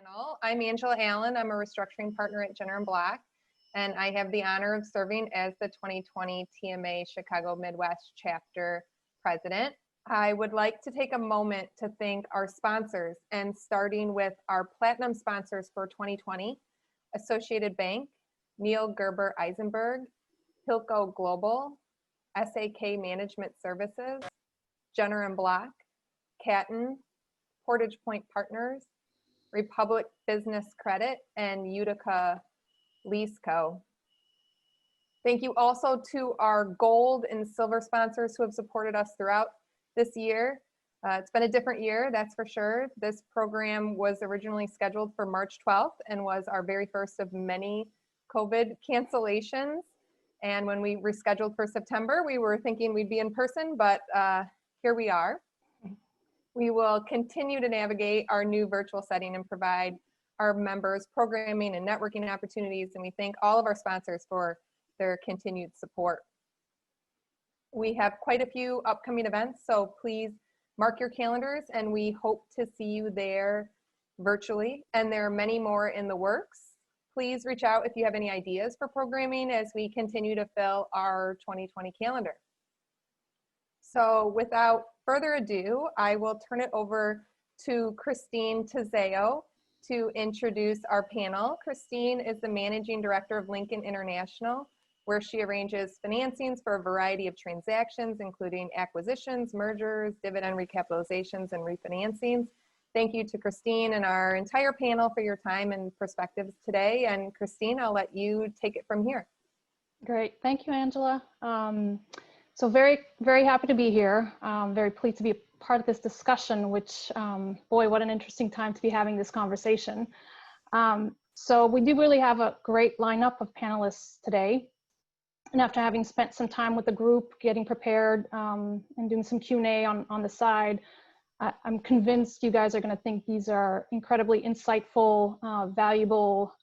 panel. I'm Angela Allen. I'm a restructuring partner at Jenner & Block, and I have the honor of serving as the 2020 TMA Chicago Midwest Chapter President. I would like to take a moment to thank our sponsors, and starting with our platinum sponsors for 2020, Associated Bank, Neil Gerber Eisenberg, Hilco Global, SAK Management Services, Jenner & Block, Catton, Portage Point Partners, Republic Business Credit, and Utica Lease Co. Thank you also to our gold and silver sponsors who have supported us throughout this year. It's been a different year, that's for sure. This program was originally scheduled for March 12th and was our very first of many COVID cancellations. And when we rescheduled for September, we were thinking we'd be in person, but here we are. We will continue to navigate our new virtual setting and provide our members programming and networking opportunities, and we thank all of our sponsors for their continued support. We have quite a few upcoming events, so please mark your calendars, and we hope to see you there virtually, and there are many more in the works. Please reach out if you have any ideas for programming as we continue to fill our 2020 calendar. So without further ado, I will turn it over to Christine Tiseo to introduce our panel. Christine is the Managing Director of Lincoln International, where she arranges financings for a variety of transactions, including acquisitions, mergers, dividend recapitalizations, and refinancings. Thank you to Christine and our entire panel for your time and perspectives today. And Christine, I'll let you take it from here. Great, thank you, Angela. So very, very happy to be here. Very pleased to be a part of this discussion, which, boy, what an interesting time to be having this conversation. So we do really have a great lineup of panelists today. And after having spent some time with the group, getting prepared and doing some Q&A on the side, I'm convinced you guys are going to think these are incredibly insightful, valuable,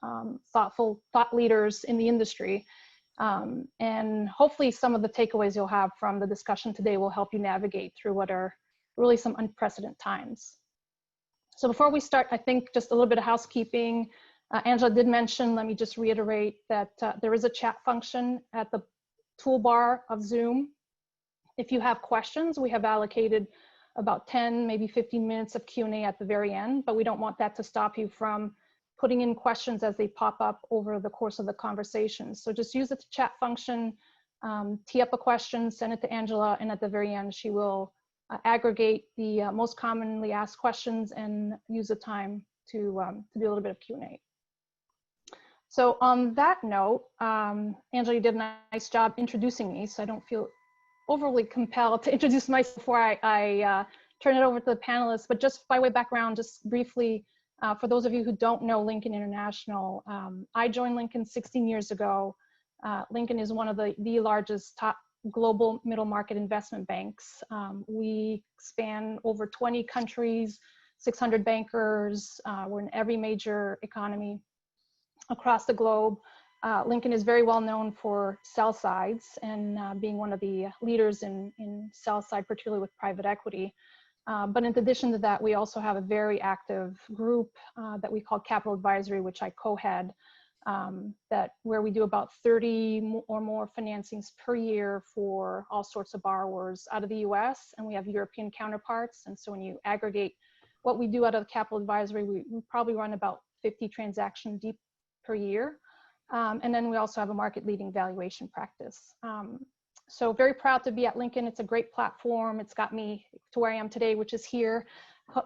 thoughtful thought leaders in the industry. And hopefully some of the takeaways you'll have from the discussion today will help you navigate through what are really some unprecedented times. So before we start, I think just a little bit of housekeeping. Angela did mention, let me just reiterate that there is a chat function at the toolbar of Zoom. If you have questions, we have allocated about 10, maybe 15 minutes of Q&A at the very end, but we don't want that to stop you from putting in questions as they pop up over the course of the conversation. So just use the chat function, tee up a question, send it to Angela, and at the very end, she will aggregate the most commonly asked questions and use the time to do a little bit of Q&A. So on that note, Angela, you did a nice job introducing me, so I don't feel overly compelled to introduce myself before I turn it over to the panelists. But just by way of background, just briefly, for those of you who don't know Lincoln International, I joined Lincoln 16 years ago. Lincoln is one of the largest top global middle market investment banks. We span over 20 countries, 600 bankers. We're in every major economy across the globe. Lincoln is very well known for sell sides and being one of the leaders in sell side, particularly with private equity. But in addition to that, we also have a very active group that we call Capital Advisory, which I co-head, where we do about 30 or more financings per year for all sorts of borrowers out of the US, and we have European counterparts. And so when you aggregate what we do out of Capital Advisory, we probably run about 50 transactions deep per year. And then we also have a market leading valuation practice. So very proud to be at Lincoln. It's a great platform. It's got me to where I am today, which is here,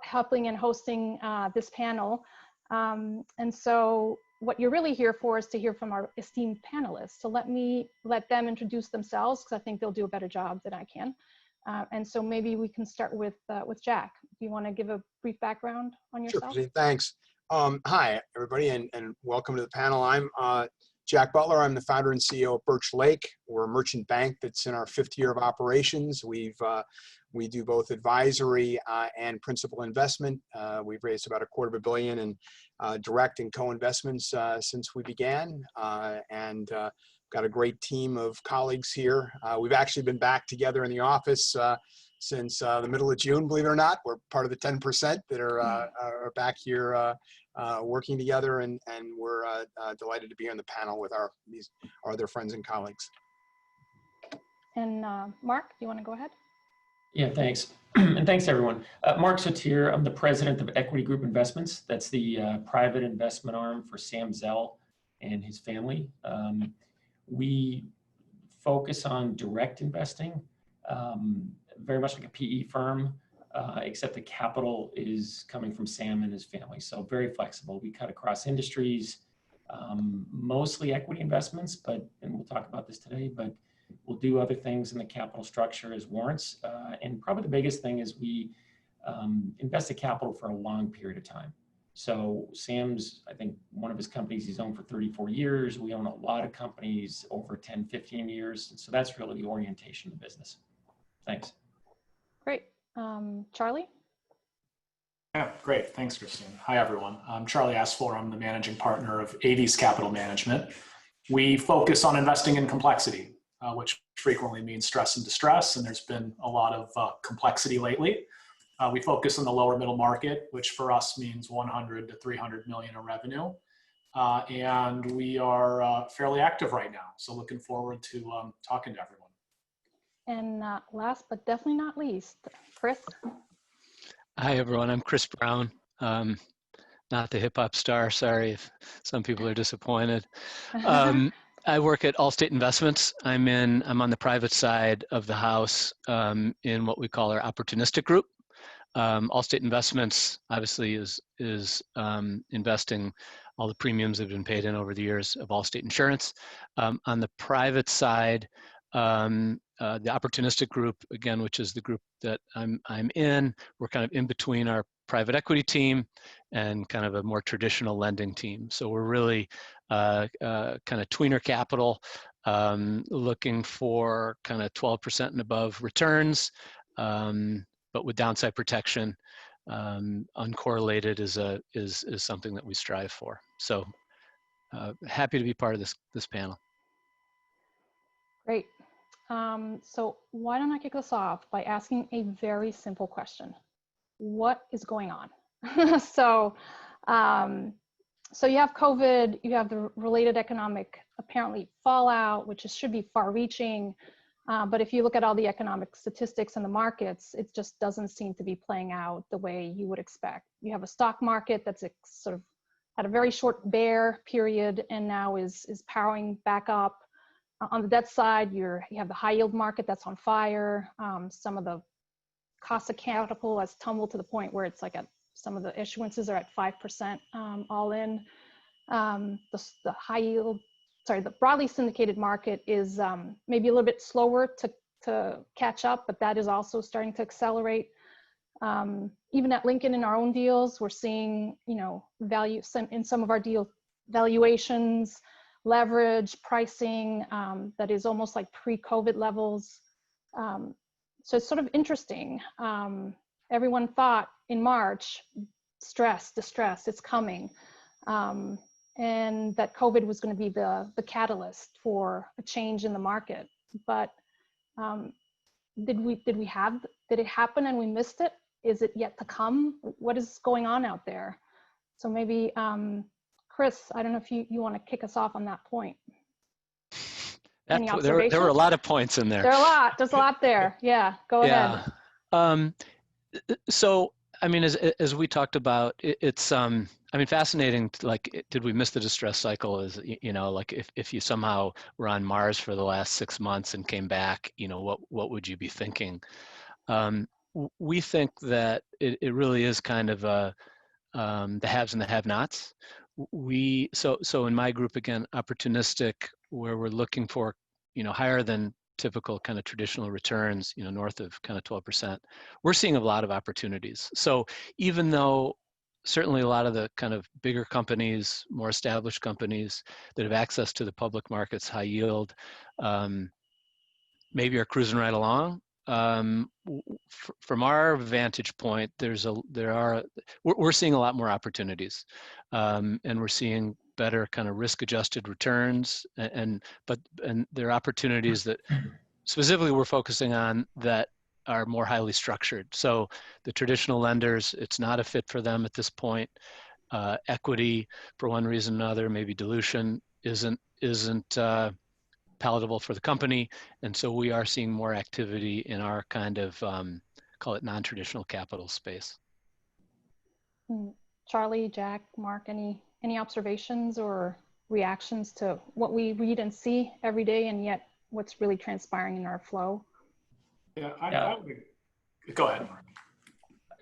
helping and hosting this panel. And so what you're really here for is to hear from our esteemed panelists. So let them introduce themselves, because I think they'll do a better job than I can. And so maybe we can start with Jack. Do you want to give a brief background on yourself? Sure, thanks. Hi, everybody, and welcome to the panel. I'm Jack Butler. I'm the founder and CEO of Birch Lake. We're a merchant bank that's in our 5th year of operations. We do both advisory and principal investment. We've raised about $250 million in direct and co-investments since we began, and got a great team of colleagues here. We've actually been back together in the office since the middle of June, believe it or not. We're part of the 10% that are back here working together, and we're delighted to be on the panel with our other friends and colleagues. And Mark, you want to go ahead? Yeah, thanks. And thanks, everyone. Mark Sotir, I'm the president of Equity Group Investments. That's the private investment arm for Sam Zell and his family. We focus on direct investing, very much like a PE firm, except the capital is coming from Sam and his family. So very flexible. We cut across industries, mostly equity investments, and we'll talk about this today, but we'll do other things in the capital structure as warrants. And probably the biggest thing is we invest the capital for a long period of time. So Sam's, I think one of his companies he's owned for 34 years. We own a lot of companies over 10, 15 years. And so that's really the orientation of the business. Thanks. Great. Charlie? Yeah, great. Thanks, Christine. Hi, everyone. I'm Charlie Asfour. I'm the managing partner of Aves Capital Management. We focus on investing in complexity, which frequently means stress and distress, and there's been a lot of complexity lately. We focus on the lower middle market, which for us means 100 to 300 million in revenue. And we are fairly active right now. So looking forward to talking to everyone. And last but definitely not least, Chris. Hi, everyone. I'm Chris Brown. Not the hip hop star. Sorry if some people are disappointed. I work at Allstate Investments. I'm on the private side of the house in what we call our opportunistic group. Allstate Investments obviously is investing all the premiums that have been paid in over the years of Allstate Insurance. On the private side, the opportunistic group, again, which is the group that I'm in, we're kind of in between our private equity team and kind of a more traditional lending team. So we're really kind of tweener capital, looking for kind of 12% and above returns, but with downside protection. Uncorrelated is something that we strive for. So happy to be part of this panel. Great. So why don't I kick us off by asking a very simple question. What is going on? So you have COVID, you have the related economic, apparently, fallout, which should be far-reaching. But if you look at all the economic statistics in the markets, it just doesn't seem to be playing out the way you would expect. You have a stock market that's sort of had a very short bear period and now is powering back up. On the debt side, you have the high yield market that's on fire. Some of the cost of capital has tumbled to the point where it's like some of the issuances are at 5% all in. The high yield, the broadly syndicated market is maybe a little bit slower to catch up, but that is also starting to accelerate. Even at Lincoln in our own deals, we're seeing, value in some of our deal valuations, leverage, pricing that is almost like pre-COVID levels. So it's sort of interesting. Everyone thought in March, stress, distress, it's coming. And that COVID was going to be the catalyst for a change in the market. But did it happen and we missed it? Is it yet to come? What is going on out there? So maybe, Chris, I don't know if you want to kick us off on that point. Any observations? There were a lot of points in there. There's a lot there. Yeah, go ahead. So, I mean, as we talked about, it's fascinating. Like, did we miss the distress cycle? Like if you somehow were on Mars for the last 6 months and came back, what would you be thinking? We think that it really is kind of the haves and the have-nots. So in my group, again, opportunistic, where we're looking for, higher than typical kind of traditional returns, north of kind of 12%, we're seeing a lot of opportunities. So even though certainly a lot of the kind of bigger companies, more established companies that have access to the public markets, high yield, maybe are cruising right along. From our vantage point, we're seeing a lot more opportunities, and we're seeing better kind of risk-adjusted returns, and there are opportunities that specifically we're focusing on that are more highly structured. So the traditional lenders, it's not a fit for them at this point. Equity, for one reason or another, maybe dilution, isn't palatable for the company. And so we are seeing more activity in our kind of, call it non-traditional capital space. Charlie, Jack, Mark, any observations or reactions to what we read and see every day, and yet what's really transpiring in our flow? Yeah, I would go ahead, Mark.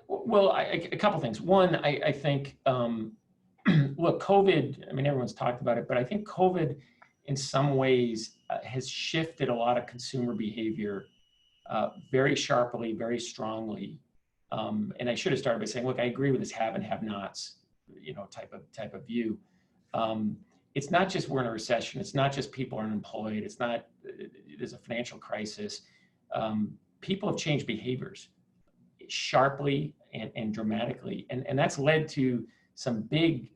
Well, a couple things. One, I think, look, COVID, I mean, everyone's talked about it, but I think COVID in some ways has shifted a lot of consumer behavior very sharply, very strongly. And I should have started by saying, look, I agree with this have and have nots, type of view. It's not just we're in a recession. It's not just people are unemployed. It's not, there's a financial crisis. People have changed behaviors sharply and dramatically. And that's led to some big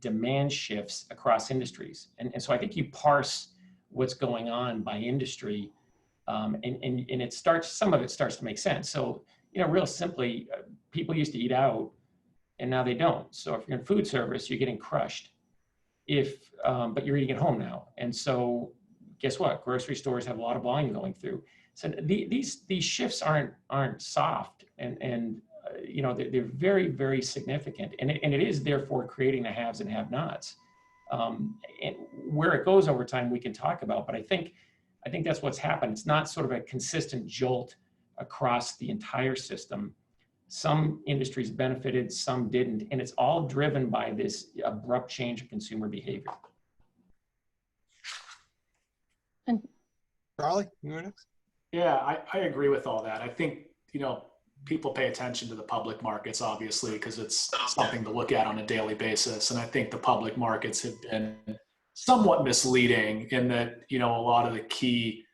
demand shifts across industries. And so I think you parse what's going on by industry, and it starts, some of it starts to make sense. So, real simply, people used to eat out and now they don't. So if you're in food service, you're getting crushed. But you're eating at home now. And so guess what? Grocery stores have a lot of volume going through. So these shifts aren't soft, and they're very, very significant, and it is therefore creating the haves and have-nots. And where it goes over time, we can talk about. But I think that's what's happened. It's not sort of a consistent jolt across the entire system. Some industries benefited, some didn't, and it's all driven by this abrupt change in consumer behavior. And Charlie, you want next? Yeah, I agree with all that. I think, people pay attention to the public markets, obviously, because it's something to look at on a daily basis. And I think the public markets have been somewhat misleading in that, a lot of the key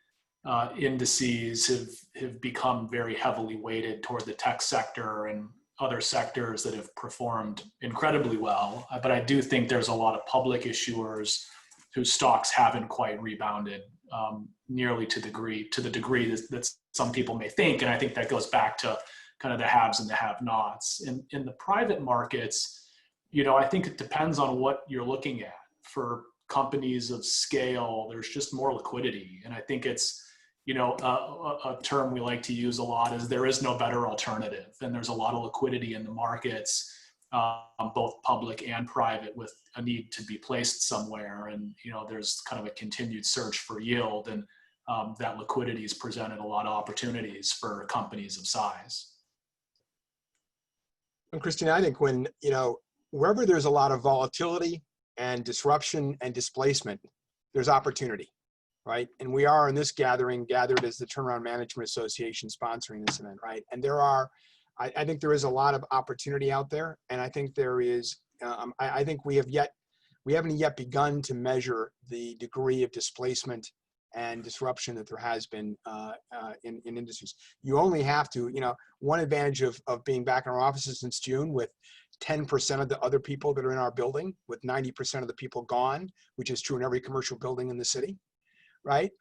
indices have become very heavily weighted toward the tech sector and other sectors that have performed incredibly well. But I do think there's a lot of public issuers whose stocks haven't quite rebounded nearly to the degree that some people may think. And I think that goes back to kind of the haves and the have-nots. In the private markets, I think it depends on what you're looking at. For companies of scale, there's just more liquidity. And I think it's, a term we like to use a lot is there is no better alternative. And there's a lot of liquidity in the markets, both public and private, with a need to be placed somewhere. And, there's kind of a continued search for yield, and that liquidity has presented a lot of opportunities for companies of size. And Christine, I think when, wherever there's a lot of volatility and disruption and displacement, there's opportunity, right? And we are in this gathered as the Turnaround Management Association sponsoring this event, right? And I think there is a lot of opportunity out there. And I think there is, I think we haven't yet begun to measure the degree of displacement and disruption that there has been in industries. You only have to, one advantage of being back in our offices since June with 10% of the other people that are in our building, with 90% of the people gone, which is true in every commercial building in the city, right?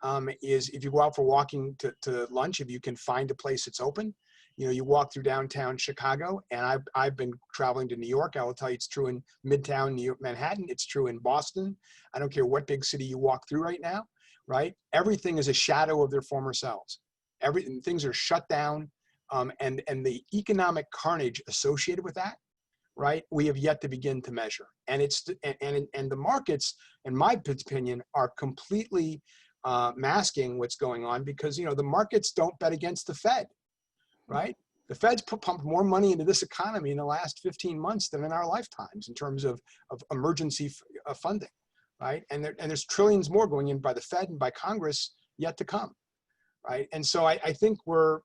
Is if you go out for walking to lunch, if you can find a place that's open, you walk through downtown Chicago, and I've been traveling to New York. I will tell you it's true in Midtown New York, Manhattan. It's true in Boston. I don't care what big city you walk through right now, right? Everything is a shadow of their former selves. Things are shut down, and the economic carnage associated with that, right? We have yet to begin to measure, and the markets, in my opinion, are completely masking what's going on because the markets don't bet against the Fed, right? The Fed's pumped more money into this economy in the last 15 months than in our lifetimes in terms of emergency funding, right? And there's trillions more going in by the Fed and by Congress yet to come, right? And so I think we're,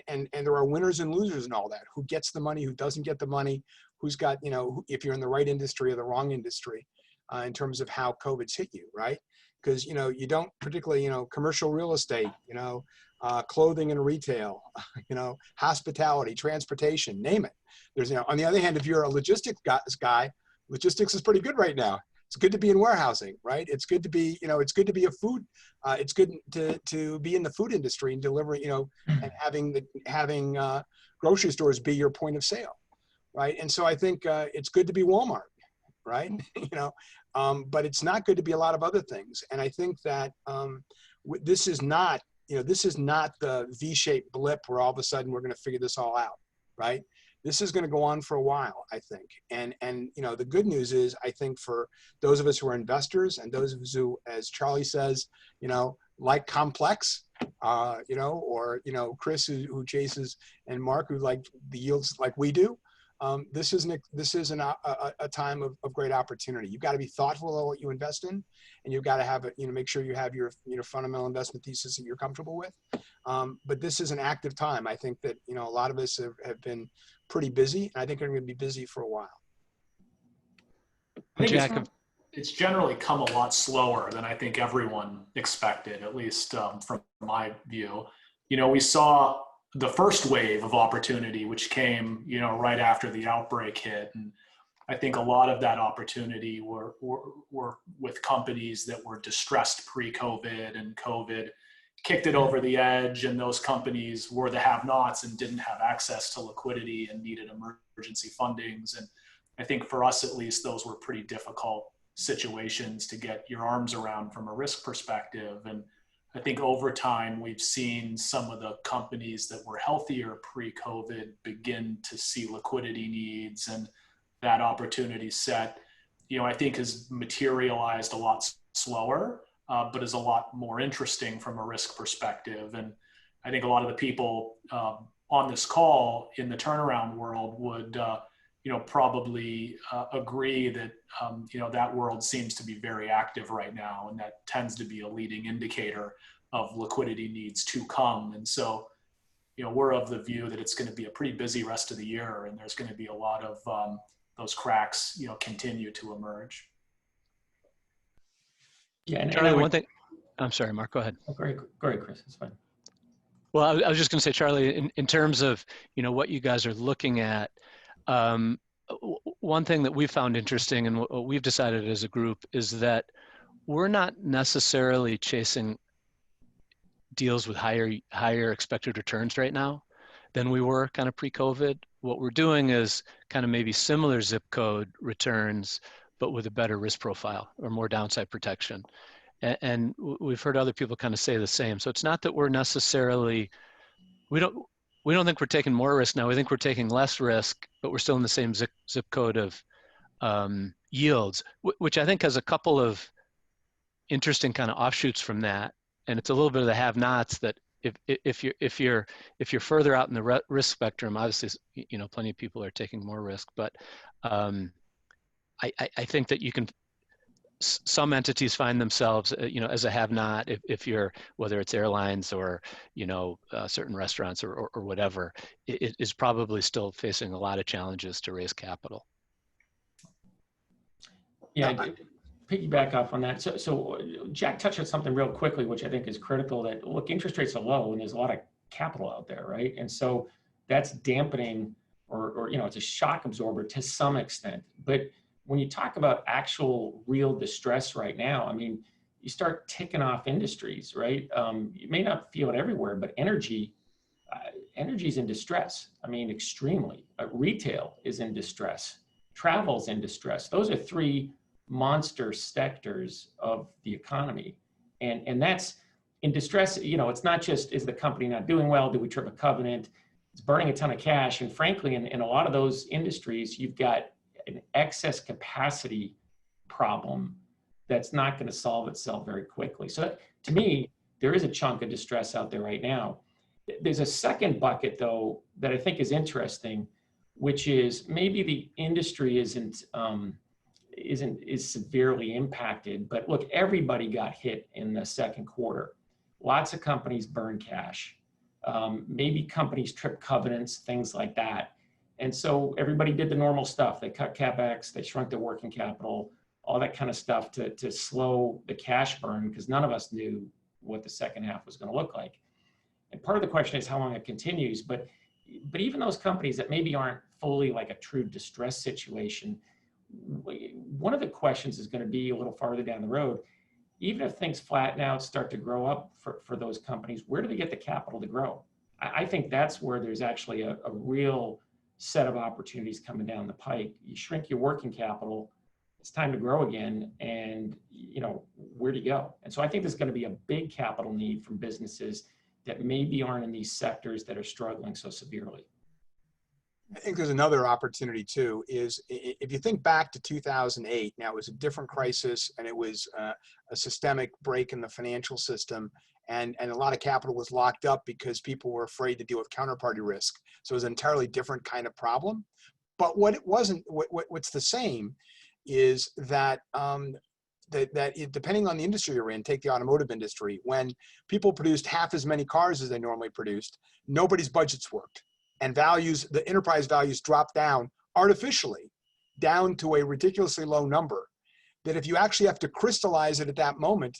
and there are winners and losers and all that. Who gets the money, who doesn't get the money, who's got, if you're in the right industry or the wrong industry in terms of how COVID's hit you, right? Because, you don't particularly, commercial real estate, clothing and retail, hospitality, transportation, name it. There's, on the other hand, if you're a logistics guy, logistics is pretty good right now. It's good to be in warehousing, right? It's good to be, it's good to be a food. It's good to be in the food industry and delivering, and having grocery stores be your point of sale, right? And so I think it's good to be Walmart, right? But it's not good to be a lot of other things. And I think that this is not, this is not the V-shaped blip where all of a sudden we're going to figure this all out, right? This is going to go on for a while, I think. And the good news is, I think for those of us who are investors and those of us who, as Charlie says, like complex, or, Chris who chases, and Mark who like the yields like we do, this is a time of great opportunity. You've got to be thoughtful about what you invest in, and you've got to have make sure you have your fundamental investment thesis that you're comfortable with. But this is an active time. I think that a lot of us have been pretty busy, and I think they're going to be busy for a while. I think it's generally come a lot slower than I think everyone expected, at least from my view. We saw the first wave of opportunity, which came, right after the outbreak hit. And I think a lot of that opportunity were with companies that were distressed pre-COVID, and COVID kicked it over the edge. And those companies were the have-nots and didn't have access to liquidity and needed emergency fundings. And I think for us, at least, those were pretty difficult situations to get your arms around from a risk perspective. And I think over time, we've seen some of the companies that were healthier pre-COVID begin to see liquidity needs, and that opportunity set, I think has materialized a lot slower, but is a lot more interesting from a risk perspective. And I think a lot of the people on this call in the turnaround world would, probably agree that, that world seems to be very active right now, and that tends to be a leading indicator of liquidity needs to come. And so, we're of the view that it's going to be a pretty busy rest of the year, and there's going to be a lot of those cracks, continue to emerge. Yeah, and Charlie, one thing. I'm sorry, Mark, go ahead. Oh, go ahead, Chris, it's fine. Well, I was just going to say, Charlie, in terms of, what you guys are looking at, one thing that we found interesting and what we've decided as a group is that we're not necessarily chasing deals with higher expected returns right now than we were kind of pre-COVID. What we're doing is kind of maybe similar zip code returns, but with a better risk profile or more downside protection. And we've heard other people kind of say the same. So it's not that we're necessarily, we don't think we're taking more risk now. We think we're taking less risk, but we're still in the same zip code of yields, which I think has a couple of interesting kind of offshoots from that. And it's a little bit of the have-nots that if you're further out in the risk spectrum, obviously, plenty of people are taking more risk. But I think that you can. Some entities find themselves, as a have-not if you're, whether it's airlines or, certain restaurants or whatever, it is probably still facing a lot of challenges to raise capital. Yeah, piggyback off on that. So Jack touched on something real quickly, which I think is critical, that look, interest rates are low and there's a lot of capital out there, right? And so that's dampening or it's a shock absorber to some extent. But when you talk about actual real distress right now, I mean, you start ticking off industries, right? You may not feel it everywhere, but energy is in distress. I mean, extremely. Retail is in distress. Travel's in distress. Those are three monster sectors of the economy. And that's in distress. It's not just, is the company not doing well? Do we trip a covenant? It's burning a ton of cash. And frankly, in a lot of those industries, you've got an excess capacity problem that's not going to solve itself very quickly. So to me, there is a chunk of distress out there right now. There's a second bucket, though, that I think is interesting, which is maybe the industry isn't severely impacted, but look, everybody got hit in the second quarter. Lots of companies burned cash. Maybe companies tripped covenants, things like that. And so everybody did the normal stuff. They cut CapEx, they shrunk their working capital, all that kind of stuff to slow the cash burn, because none of us knew what the second half was going to look like. And part of the question is how long it continues. But even those companies that maybe aren't fully like a true distress situation, one of the questions is going to be a little farther down the road. Even if things flatten out, start to grow up for those companies, where do they get the capital to grow? I think that's where there's actually a real set of opportunities coming down the pike. You shrink your working capital, it's time to grow again, and where do you go? And so I think there's going to be a big capital need from businesses that maybe aren't in these sectors that are struggling so severely. I think there's another opportunity too, is if you think back to 2008, now it was a different crisis and it was a systemic break in the financial system, and a lot of capital was locked up because people were afraid to deal with counterparty risk. So it was an entirely different kind of problem. But what it wasn't, what's the same is that depending on the industry you're in, take the automotive industry, when people produced half as many cars as they normally produced, nobody's budgets worked. And the enterprise values dropped down artificially down to a ridiculously low number, that if you actually have to crystallize it at that moment,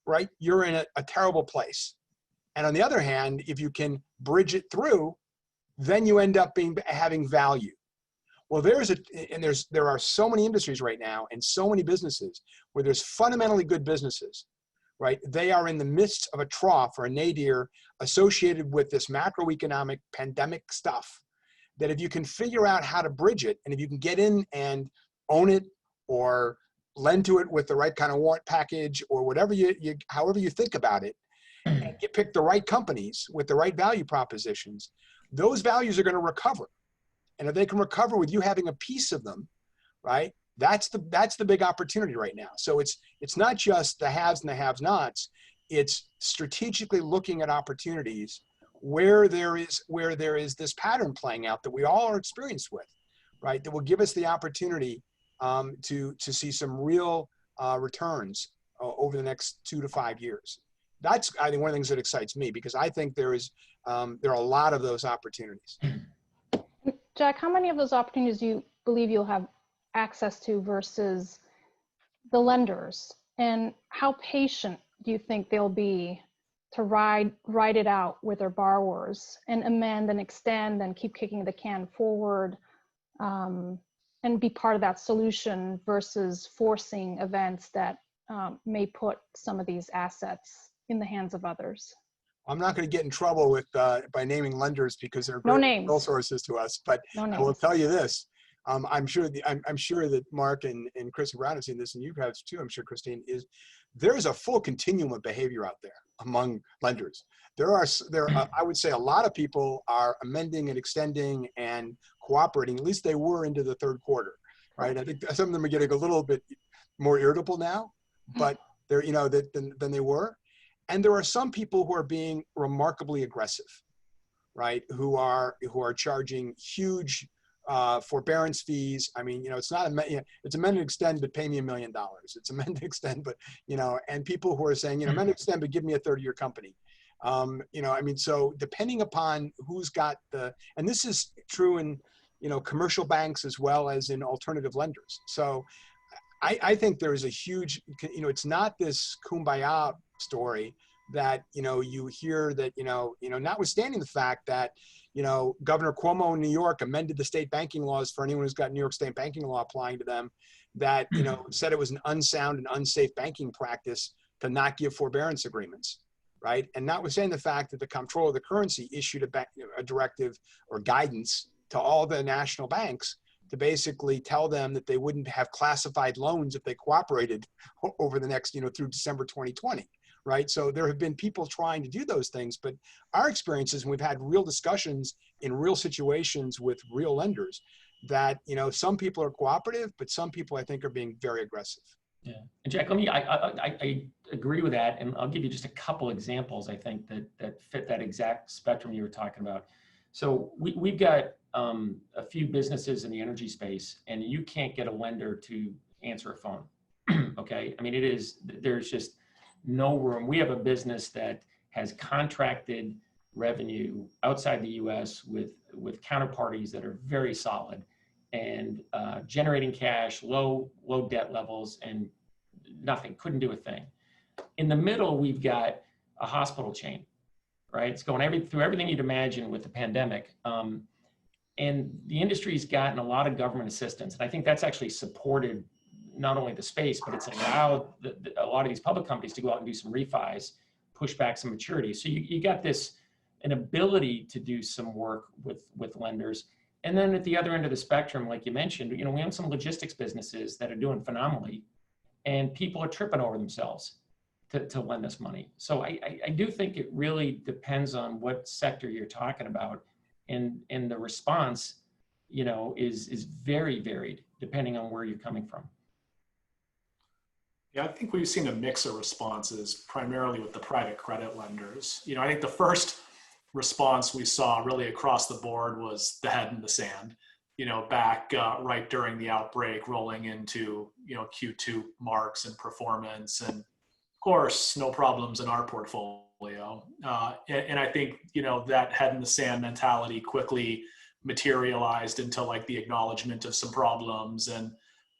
right, you're in a terrible place. And on the other hand, if you can bridge it through, then you end up having value. Well, there are so many industries right now and so many businesses where there's fundamentally good businesses, right? They are in the midst of a trough or a nadir associated with this macroeconomic pandemic stuff, that if you can figure out how to bridge it, and if you can get in and own it or lend to it with the right kind of warrant package or whatever however you think about it, and pick the right companies with the right value propositions, those values are going to recover. And if they can recover with you having a piece of them, right, that's the big opportunity right now. So it's not just the haves and the have-nots. It's strategically looking at opportunities where there is this pattern playing out that we all are experienced with, right? That will give us the opportunity to see some real returns over the next 2 to 5 years. That's, I think, one of the things that excites me, because I think there are a lot of those opportunities. Jack, how many of those opportunities do you believe you'll have access to versus the lenders? And how patient do you think they'll be to ride it out with their borrowers and amend and extend and keep kicking the can forward, and be part of that solution versus forcing events that may put some of these assets in the hands of others? I'm not going to get in trouble with by naming lenders because they're No great names. real sources to us. But No I will names. tell you this: I'm sure that Mark and Chris and Brown have seen this, and you have too. I'm sure, Christine, there's a full continuum of behavior out there among lenders. There are I would say a lot of people are amending and extending and cooperating. At least they were into the third quarter, right? I think some of them are getting a little bit more irritable now, but they're than they were. And there are some people who are being remarkably aggressive, right? Who are charging huge forbearance fees. I mean, it's not it's amend and extend, but pay me $1 million. It's amend and extend, but and people who are saying, amend and extend, but give me a 30-year company. I mean, so depending upon who's got and this is true in commercial banks as well as in alternative lenders. So I think there is a huge, it's not this kumbaya story that, you hear that, notwithstanding the fact that, Governor Cuomo in New York amended the state banking laws for anyone who's got New York state banking law applying to them, that, said it was an unsound and unsafe banking practice to not give forbearance agreements, right? And notwithstanding the fact that the Comptroller of the Currency issued a directive or guidance to all the national banks to basically tell them that they wouldn't have classified loans if they cooperated over the next, through December 2020, right? So there have been people trying to do those things, but our experience is, when we've had real discussions in real situations with real lenders, that, some people are cooperative, but some people I think are being very aggressive. Yeah, and Jack, I agree with that, and I'll give you just a couple examples I think that fit that exact spectrum you were talking about. So we've got a few businesses in the energy space, and you can't get a lender to answer a phone. Okay, I mean, there's just no room. We have a business that has contracted revenue outside the U.S. with counterparties that are very solid and generating cash, low debt levels, and couldn't do a thing. In the middle, we've got a hospital chain, right? It's going through everything you'd imagine with the pandemic. And the industry's gotten a lot of government assistance. And I think that's actually supported not only the space, but it's allowed a lot of these public companies to go out and do some refis, push back some maturity. So you got an ability to do some work with lenders. And then at the other end of the spectrum, like you mentioned, we own some logistics businesses that are doing phenomenally, and people are tripping over themselves to lend us money. So I do think it really depends on what sector you're talking about. And the response, is very varied depending on where you're coming from. Yeah, I think we've seen a mix of responses, primarily with the private credit lenders. I think the first response we saw really across the board was the head in the sand, back right during the outbreak, rolling into, Q2 marks and performance. And of course, no problems in our portfolio. And I think, that head in the sand mentality quickly materialized into like the acknowledgement of some problems. And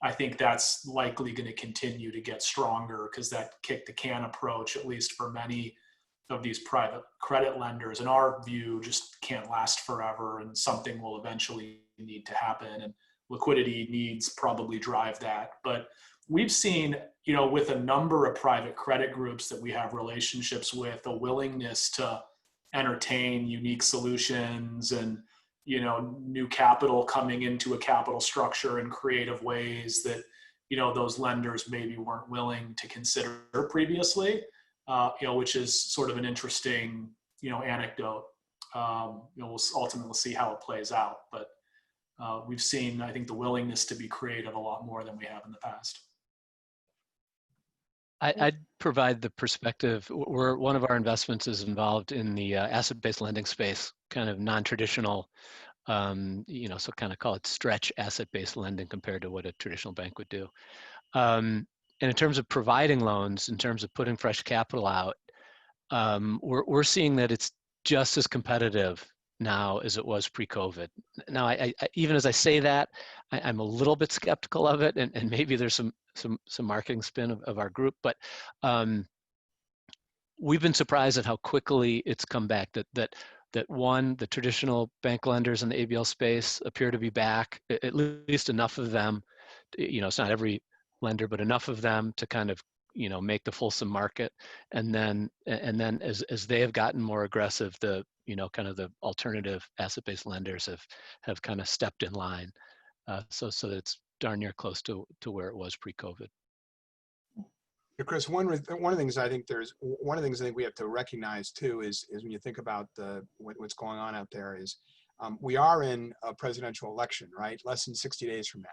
I think that's likely going to continue to get stronger because that kick the can approach, at least for many of these private credit lenders, in our view, just can't last forever, and something will eventually need to happen, and liquidity needs probably drive that. But we've seen, with a number of private credit groups that we have relationships with, a willingness to entertain unique solutions and, new capital coming into a capital structure in creative ways that, those lenders maybe weren't willing to consider previously, which is sort of an interesting, anecdote. We'll ultimately see how it plays out, but we've seen, I think, the willingness to be creative a lot more than we have in the past. I'd provide the perspective. One of our investments is involved in the asset-based lending space, kind of non-traditional, so kind of call it stretch asset-based lending compared to what a traditional bank would do. And in terms of providing loans, in terms of putting fresh capital out, we're seeing that it's just as competitive now as it was pre-COVID. Now, I even as I say that, I'm a little bit skeptical of it, and maybe there's some marketing spin of our group, but we've been surprised at how quickly it's come back. That one, the traditional bank lenders in the ABL space appear to be back, at least enough of them. It's not every lender, but enough of them to kind of make the fulsome market. And then as they have gotten more aggressive, the kind of the alternative asset-based lenders have kind of stepped in line. So that it's darn near close to where it was pre-COVID. Chris, one of the things I think we have to recognize too is when you think about what's going on out there is we are in a presidential election, right? Less than 60 days from now.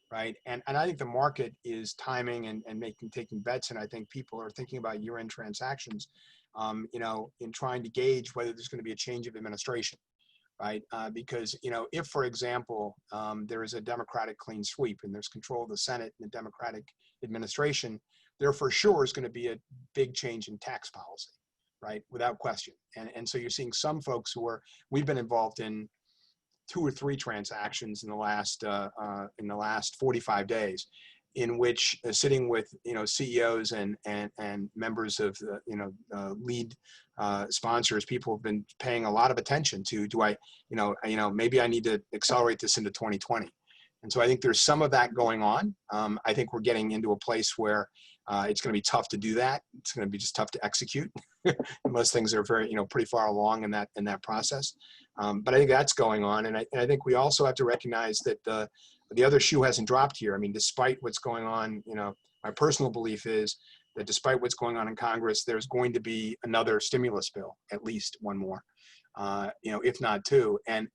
Right. And I think the market is timing and taking bets. And I think people are thinking about year-end transactions, in trying to gauge whether there's going to be a change of administration. Right. Because, if, for example, there is a Democratic clean sweep and there's control of the Senate and the Democratic administration, there for sure is going to be a big change in tax policy. Right. Without question. And so you're seeing some folks we've been involved in 2 or 3 transactions in the last 45 days, in which sitting with CEOs and members of lead sponsors, people have been paying a lot of attention to, do I maybe I need to accelerate this into 2020. And so I think there's some of that going on. I think we're getting into a place where it's going to be tough to do that. It's going to be just tough to execute. Most things are very, pretty far along in that process. But I think that's going on. And I think we also have to recognize that the other shoe hasn't dropped here. I mean, despite what's going on, my personal belief is that despite what's going on in Congress, there's going to be another stimulus bill, at least one more, if not 2. And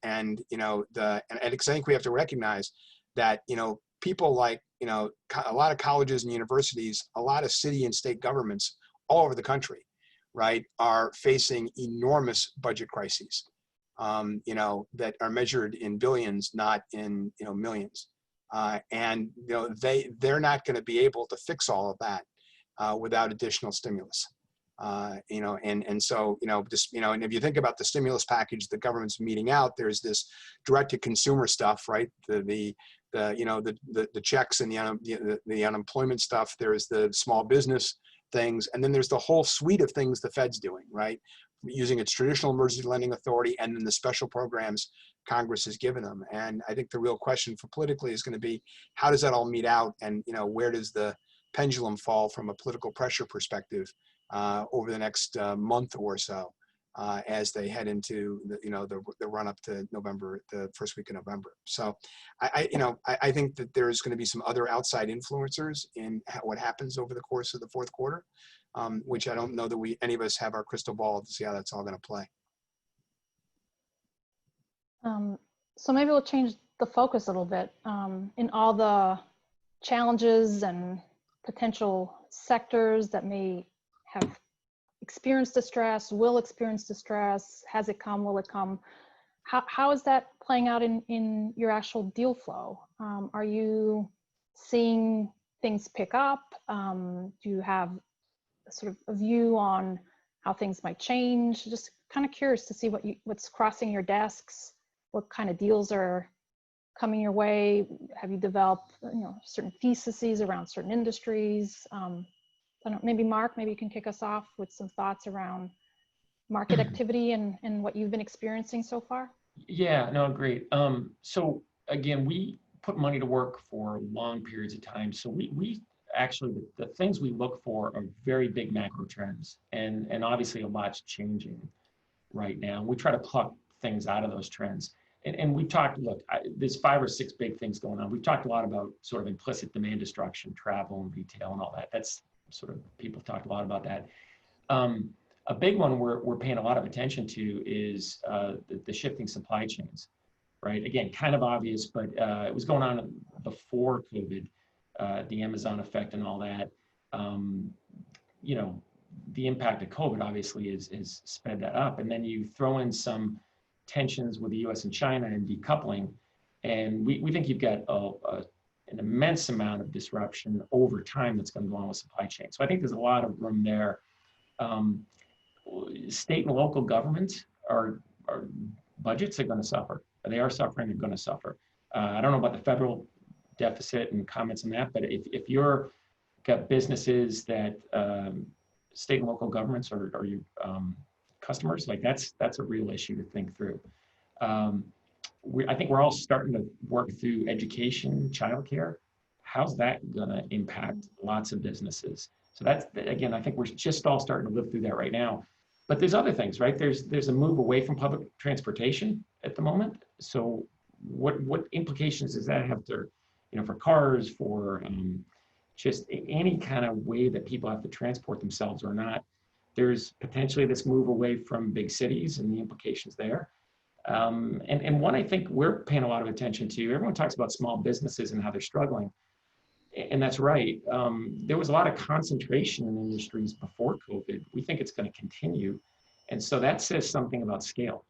because I think we have to recognize that, people like, a lot of colleges and universities, a lot of city and state governments all over the country, right, are facing enormous budget crises, that are measured in billions, not in, millions. And, they're not going to be able to fix all of that without additional stimulus. And so, and if you think about the stimulus package the government's meeting out, there's this direct to consumer stuff, right? The checks and the unemployment stuff. There's the small business things. And then there's the whole suite of things the Fed's doing, right? Using its traditional emergency lending authority and then the special programs Congress has given them. And I think the real question for politically is going to be, how does that all meet out? And, where does the pendulum fall from a political pressure perspective over the next month or so as they head into the run up to November, the first week of November. So I think that there's going to be some other outside influencers in what happens over the course of the fourth quarter, which I don't know that any of us have our crystal ball to see how that's all going to play. So maybe we'll change the focus a little bit. In all the challenges and potential sectors that may have experienced distress, will experience distress, has it come, will it come? How is that playing out in your actual deal flow? Are you seeing things pick up? Do you have sort of a view on how things might change? Just kind of curious to see what's crossing your desks, what kind of deals are coming your way. Have you developed certain theses around certain industries? I don't know, maybe Mark, maybe you can kick us off with some thoughts around market activity and what you've been experiencing so far. Yeah, no, great. So again, we put money to work for long periods of time. So we actually, the things we look for are very big macro trends, and obviously a lot's changing right now. We try to pluck things out of those trends. And we talked, look, there's 5 or 6 big things going on. We've talked a lot about sort of implicit demand destruction, travel and retail and all that. That's sort of, people talk a lot about that. A big one we're paying a lot of attention to is the shifting supply chains, right? Again, kind of obvious, but it was going on before COVID, the Amazon effect and all that. The impact of COVID obviously is sped that up. And then you throw in some tensions with the US and China and decoupling, and we think you've got an immense amount of disruption over time that's going to go on with supply chain. So I think there's a lot of room there. State and local governments our budgets are going to suffer. They are suffering, they're going to suffer. I don't know about the federal deficit and comments on that, but if you're got businesses that state and local governments are your customers, like that's a real issue to think through. I think we're all starting to work through education, childcare. How's that going to impact lots of businesses? So that's, again, I think we're just all starting to live through that right now. But there's other things, right? There's a move away from public transportation at the moment. So what implications does that have to, for cars, for just any kind of way that people have to transport themselves or not? There's potentially this move away from big cities and the implications there. And one I think we're paying a lot of attention to, everyone talks about small businesses and how they're struggling. And that's right. There was a lot of concentration in industries before COVID. We think it's going to continue. And so that says something about scale,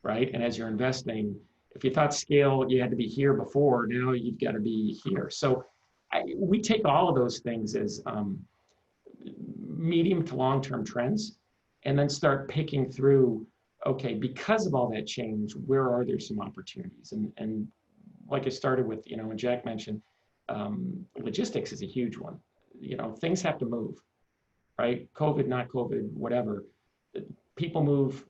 right? And as you're investing, if you thought scale, you had to be here before, now you've got to be here. So we take all of those things as medium to long-term trends, and then start picking through, okay, because of all that change, where are there some opportunities? And like I started with, when Jack mentioned, logistics is a huge one. Things have to move, right? COVID, not COVID, whatever. People move,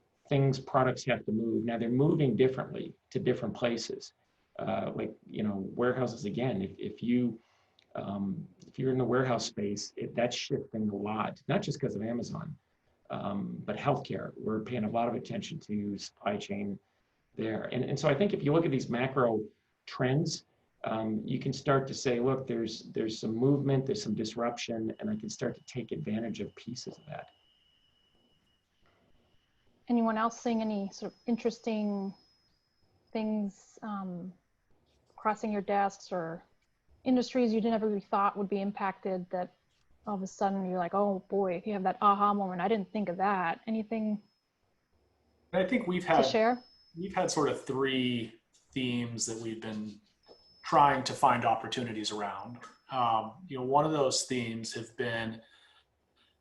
products have to move. Now they're moving differently to different places. Warehouses, again, if you're in the warehouse space, that's shifting a lot, not just because of Amazon, but healthcare. We're paying a lot of attention to supply chain there. And so I think if you look at these macro trends, you can start to say, look, there's some movement, there's some disruption, and I can start to take advantage of pieces of that. Anyone else seeing any sort of interesting things crossing your desks, or industries you never really thought would be impacted that all of a sudden you're like, oh boy, if you have that aha moment, I didn't think of that. Anything I think to share? We've had sort of 3 themes that we've been trying to find opportunities around. One of those themes have been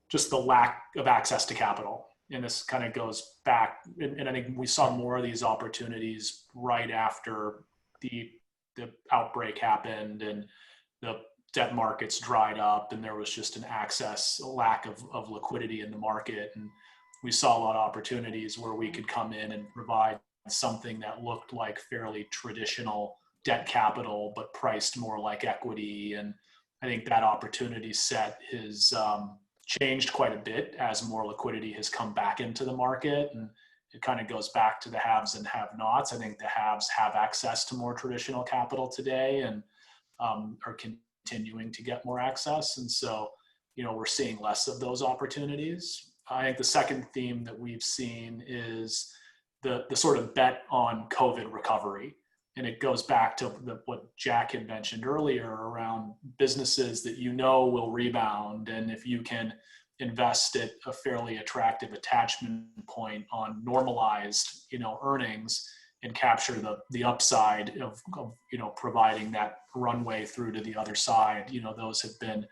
just the lack of access to capital. And this kind of goes back, and I think we saw more of these opportunities right after the outbreak happened and the debt markets dried up, and there was just a lack of liquidity in the market. And we saw a lot of opportunities where we could come in and provide something that looked like fairly traditional debt capital, but priced more like equity. And I think that opportunity set has changed quite a bit as more liquidity has come back into the market. And it kind of goes back to the haves and have-nots. I think the haves have access to more traditional capital today and are continuing to get more access. And so, we're seeing less of those opportunities. I think the second theme that we've seen is the sort of bet on COVID recovery. And it goes back to what Jack had mentioned earlier around businesses that will rebound. And if you can invest at a fairly attractive attachment point on normalized, earnings and capture the upside of providing that runway through to the other side, those have been,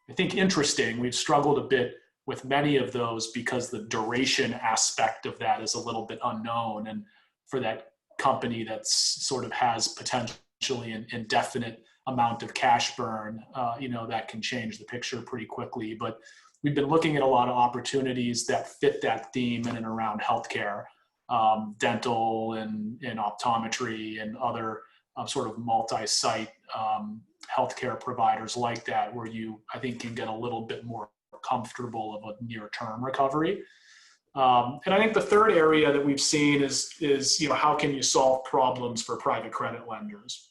I think, interesting. We've struggled a bit with many of those because the duration aspect of that is a little bit unknown. And for that company that's sort of has potentially an indefinite amount of cash burn, that can change the picture pretty quickly. But we've been looking at a lot of opportunities that fit that theme in and around healthcare, dental and optometry and other sort of multi-site healthcare providers like that, where I think can get a little bit more comfortable of a near-term recovery. And I think the third area that we've seen is how can you solve problems for private credit lenders?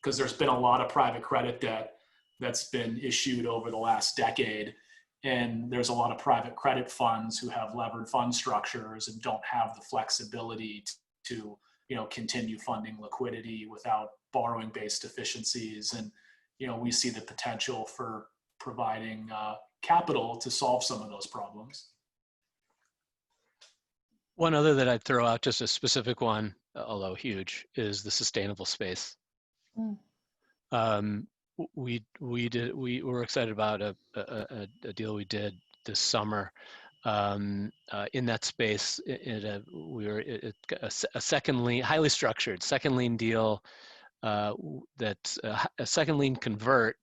Because there's been a lot of private credit debt that's been issued over the last decade. And there's a lot of private credit funds who have levered fund structures and don't have the flexibility to continue funding liquidity without borrowing-based efficiencies. And, we see the potential for providing capital to solve some of those problems. One other that I'd throw out, just a specific one, although huge, is the sustainable space. We were excited about a deal we did this summer in that space. We were a second lien, highly structured second lien deal that's a second lien convert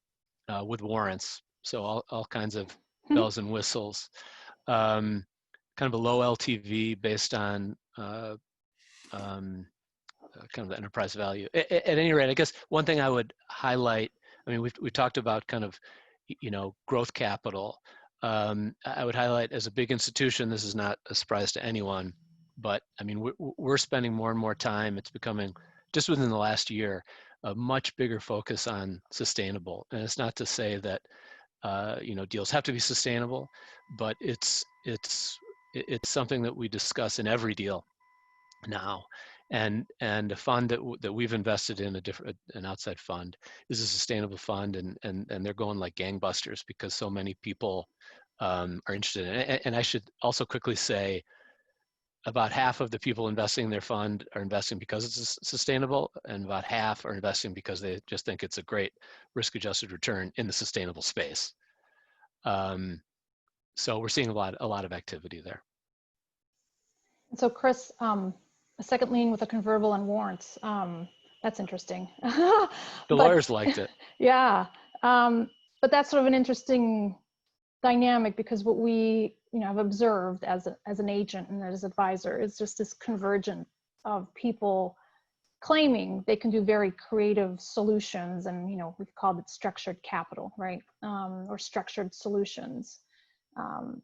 with warrants. So all kinds of bells and whistles. Kind of a low LTV based on kind of the enterprise value. At any rate, I guess one thing I would highlight, I mean, we talked about kind of, growth capital. I would highlight, as a big institution, this is not a surprise to anyone, but I mean, we're spending more and more time. It's becoming, just within the last year, a much bigger focus on sustainable. And it's not to say that, deals have to be sustainable, but it's something that we discuss in every deal now. And a fund that we've invested in, an outside fund, is a sustainable fund, and they're going like gangbusters because so many people are interested in it. And I should also quickly say, about half of the people investing in their fund are investing because it's sustainable, and about half are investing because they just think it's a great risk-adjusted return in the sustainable space. So we're seeing a lot of activity there. So Chris, a second lien with a convertible and warrants, that's interesting. The lawyers liked it. Yeah, but that's sort of an interesting dynamic, because what we have observed as an agent and as an advisor is just this convergence of people claiming they can do very creative solutions, and we've called it structured capital, right? Or structured solutions.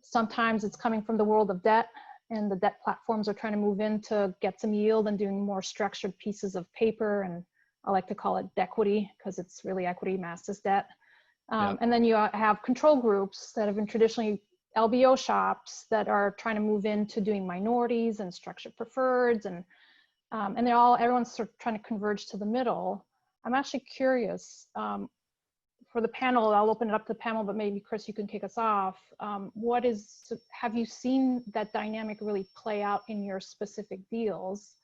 Sometimes it's coming from the world of debt, and the debt platforms are trying to move in to get some yield and doing more structured pieces of paper, and I like to call it dequity because it's really equity masked as debt. And then you have control groups that have been traditionally LBO shops that are trying to move into doing minorities and structured preferreds, and everyone's sort of trying to converge to the middle. I'm actually curious, for the panel, I'll open it up to the panel, but maybe Chris, you can kick us off. Have you seen that dynamic really play out in your specific deals?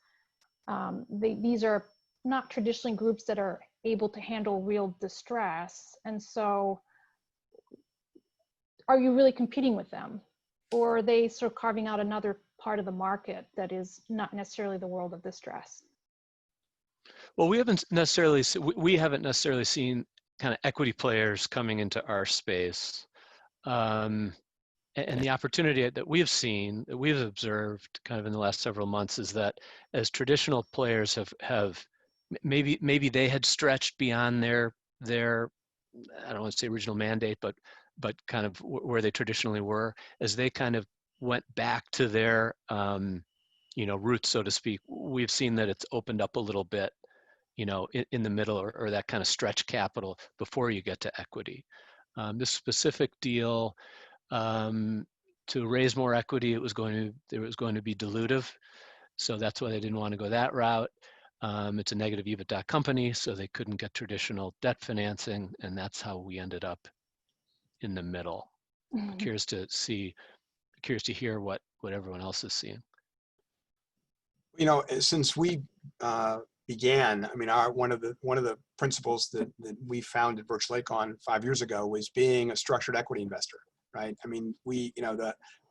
These are not traditionally groups that are able to handle real distress. And so are you really competing with them? Or are they sort of carving out another part of the market that is not necessarily the world of distress? Well, we haven't necessarily seen kind of equity players coming into our space. And the opportunity that we've seen, that we've observed kind of in the last several months, is that as traditional players have maybe they had stretched beyond their I don't want to say original mandate, but kind of where they traditionally were, as they kind of went back to their roots, so to speak. We've seen that it's opened up a little bit, in the middle, or that kind of stretch capital before you get to equity. This specific deal, to raise more equity, it was going to be dilutive, so that's why they didn't want to go that route. It's a negative EBITDA company, so they couldn't get traditional debt financing, and that's how we ended up in the middle. Mhm. Curious to hear what everyone else is seeing. Since we began, I mean, one of the principles that we founded Birch Lake on 5 years ago was being a structured equity investor, right? I mean,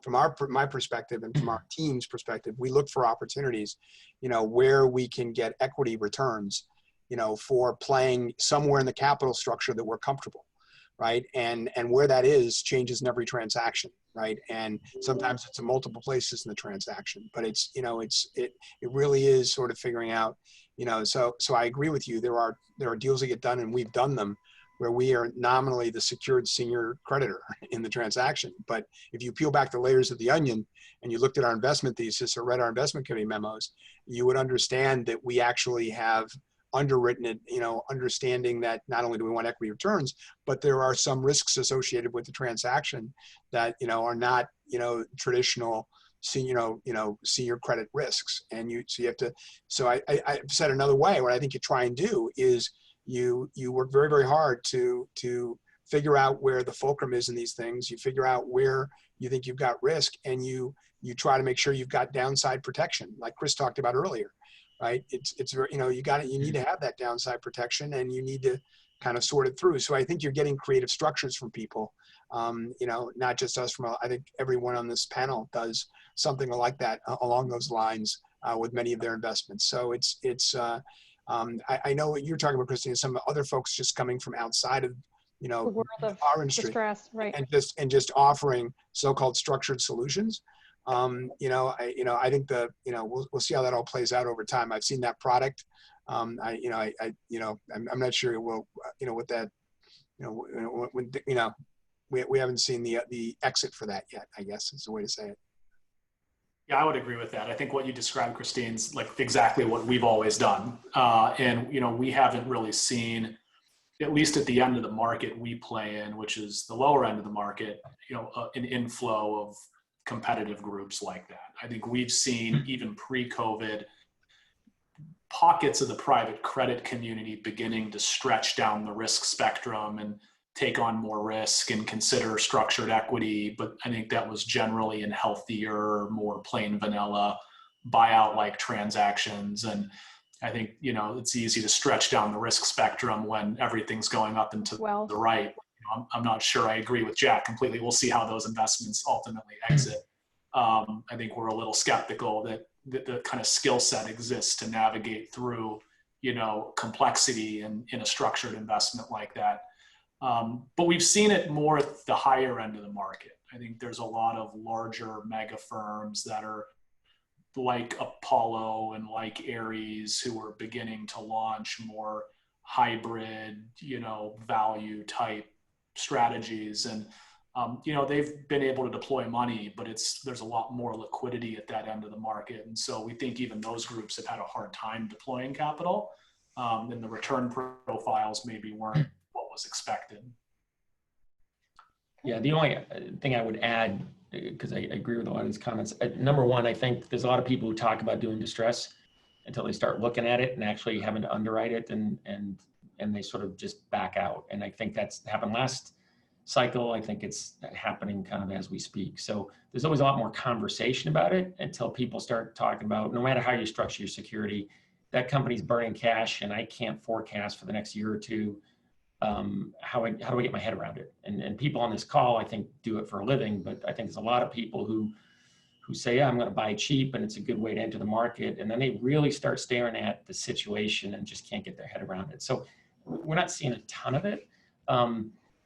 from my perspective and from our team's perspective, we look for opportunities, where we can get equity returns, for playing somewhere in the capital structure that we're comfortable, right? And where that is changes in every transaction, right? And sometimes it's in multiple places in the transaction, but it really is sort of figuring out, so I agree with you. There are deals that get done, and we've done them, where we are nominally the secured senior creditor in the transaction. But if you peel back the layers of the onion and you looked at our investment thesis or read our investment committee memos, you would understand that we actually have underwritten it, understanding that not only do we want equity returns, but there are some risks associated with the transaction that, are not, traditional senior credit risks. And I've said another way, what I think you try and do is you work very, very hard to figure out where the fulcrum is in these things. You figure out where you think you've got risk, and you try to make sure you've got downside protection, like Chris talked about earlier, right? It's very, you need to have that downside protection, and you need to kind of sort it through. So I think you're getting creative structures from people, not just us. I think everyone on this panel does something like that along those lines with many of their investments. So I know what you're talking about, Christine, some other folks just coming from outside of, The world of our industry, distress, right? and just offering so-called structured solutions. I think we'll see how that all plays out over time. I've seen that product. I'm not sure it will, with that, we haven't seen the exit for that yet, I guess is the way to say it. Yeah, I would agree with that. I think what you described, Christine's like exactly what we've always done. And we haven't really seen, at least at the end of the market we play in, which is the lower end of the market, an inflow of competitive groups like that. I think we've seen, even pre-COVID, pockets of the private credit community beginning to stretch down the risk spectrum and take on more risk and consider structured equity. But I think that was generally in healthier, more plain vanilla buyout-like transactions. And I think, it's easy to stretch down the risk spectrum when everything's going up and to the right. I'm not sure I agree with Jack completely. We'll see how those investments ultimately exit. I think we're a little skeptical that the kind of skill set exists to navigate through, complexity in a structured investment like that. But we've seen it more at the higher end of the market. I think there's a lot of larger mega firms that are like Apollo and like Aves, who are beginning to launch more hybrid, value type strategies. And, they've been able to deploy money, but there's a lot more liquidity at that end of the market. And so we think even those groups have had a hard time deploying capital, and the return profiles maybe weren't what was expected. Yeah, the only thing I would add, because I agree with a lot of these comments. Number one, I think there's a lot of people who talk about doing distress until they start looking at it and actually having to underwrite it, and they sort of just back out. And I think that's happened last cycle. I think it's happening kind of as we speak. So there's always a lot more conversation about it until people start talking about, no matter how you structure your security, that company's burning cash and I can't forecast for the next year or two. How do I get my head around it? And people on this call, I think, do it for a living, but I think there's a lot of people who say, yeah, I'm going to buy cheap and it's a good way to enter the market. And then they really start staring at the situation and just can't get their head around it. So we're not seeing a ton of it.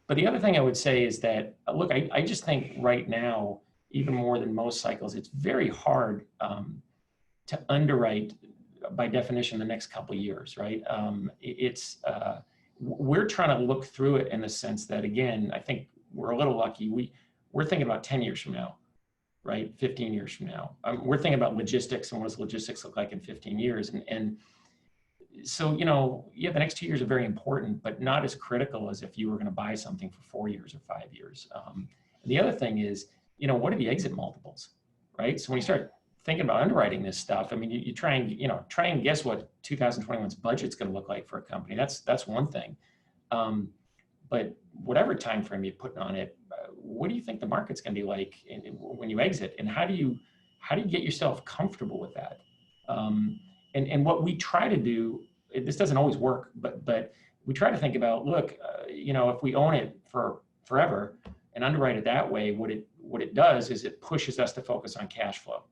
But the other thing I would say is that, look, I just think right now, even more than most cycles, it's very hard to underwrite by definition the next couple of years, right? We're trying to look through it in the sense that, again, I think we're a little lucky. We're thinking about 10 years from now, right? 15 years from now. We're thinking about logistics and what does logistics look like in 15 years. And so, the next 2 years are very important, but not as critical as if you were going to buy something for 4 years or 5 years. And the other thing is, what are the exit multiples, right? So when you start thinking about underwriting this stuff, I mean, you try and guess what 2021's budget's going to look like for a company. That's one thing. But whatever time frame you're putting on it, what do you think the market's going to be like when you exit, and how do you get yourself comfortable with that? And what we try to do, this doesn't always work, but we try to think about, look, if we own it for forever and underwrite it that way, what it does is it pushes us to focus on cash flow,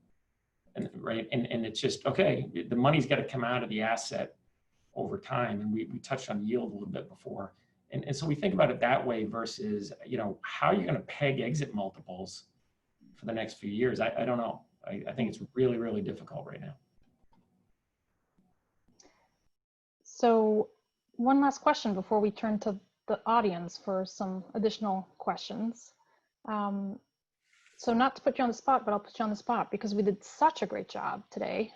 and right, and it's just, okay, the money's got to come out of the asset over time, and we touched on yield a little bit before, and so we think about it that way versus, how you're going to peg exit multiples for the next few years. I don't know. I think it's really, really difficult right now. So one last question before we turn to the audience for some additional questions. So not to put you on the spot, but I'll put you on the spot because we did such a great job today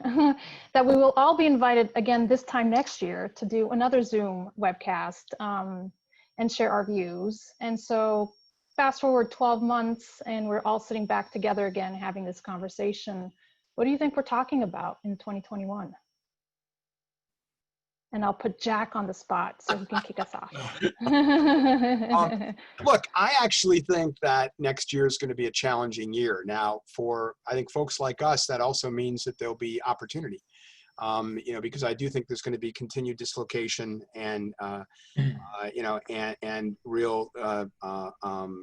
that we will all be invited again this time next year to do another Zoom webcast and share our views. And so fast forward 12 months and we're all sitting back together again having this conversation. What do you think we're talking about in 2021? And I'll put Jack on the spot so he can kick us off. Look, I actually think that next year is going to be a challenging year. Now, for I think folks like us, that also means that there'll be opportunity. Because I do think there's going to be continued dislocation and and real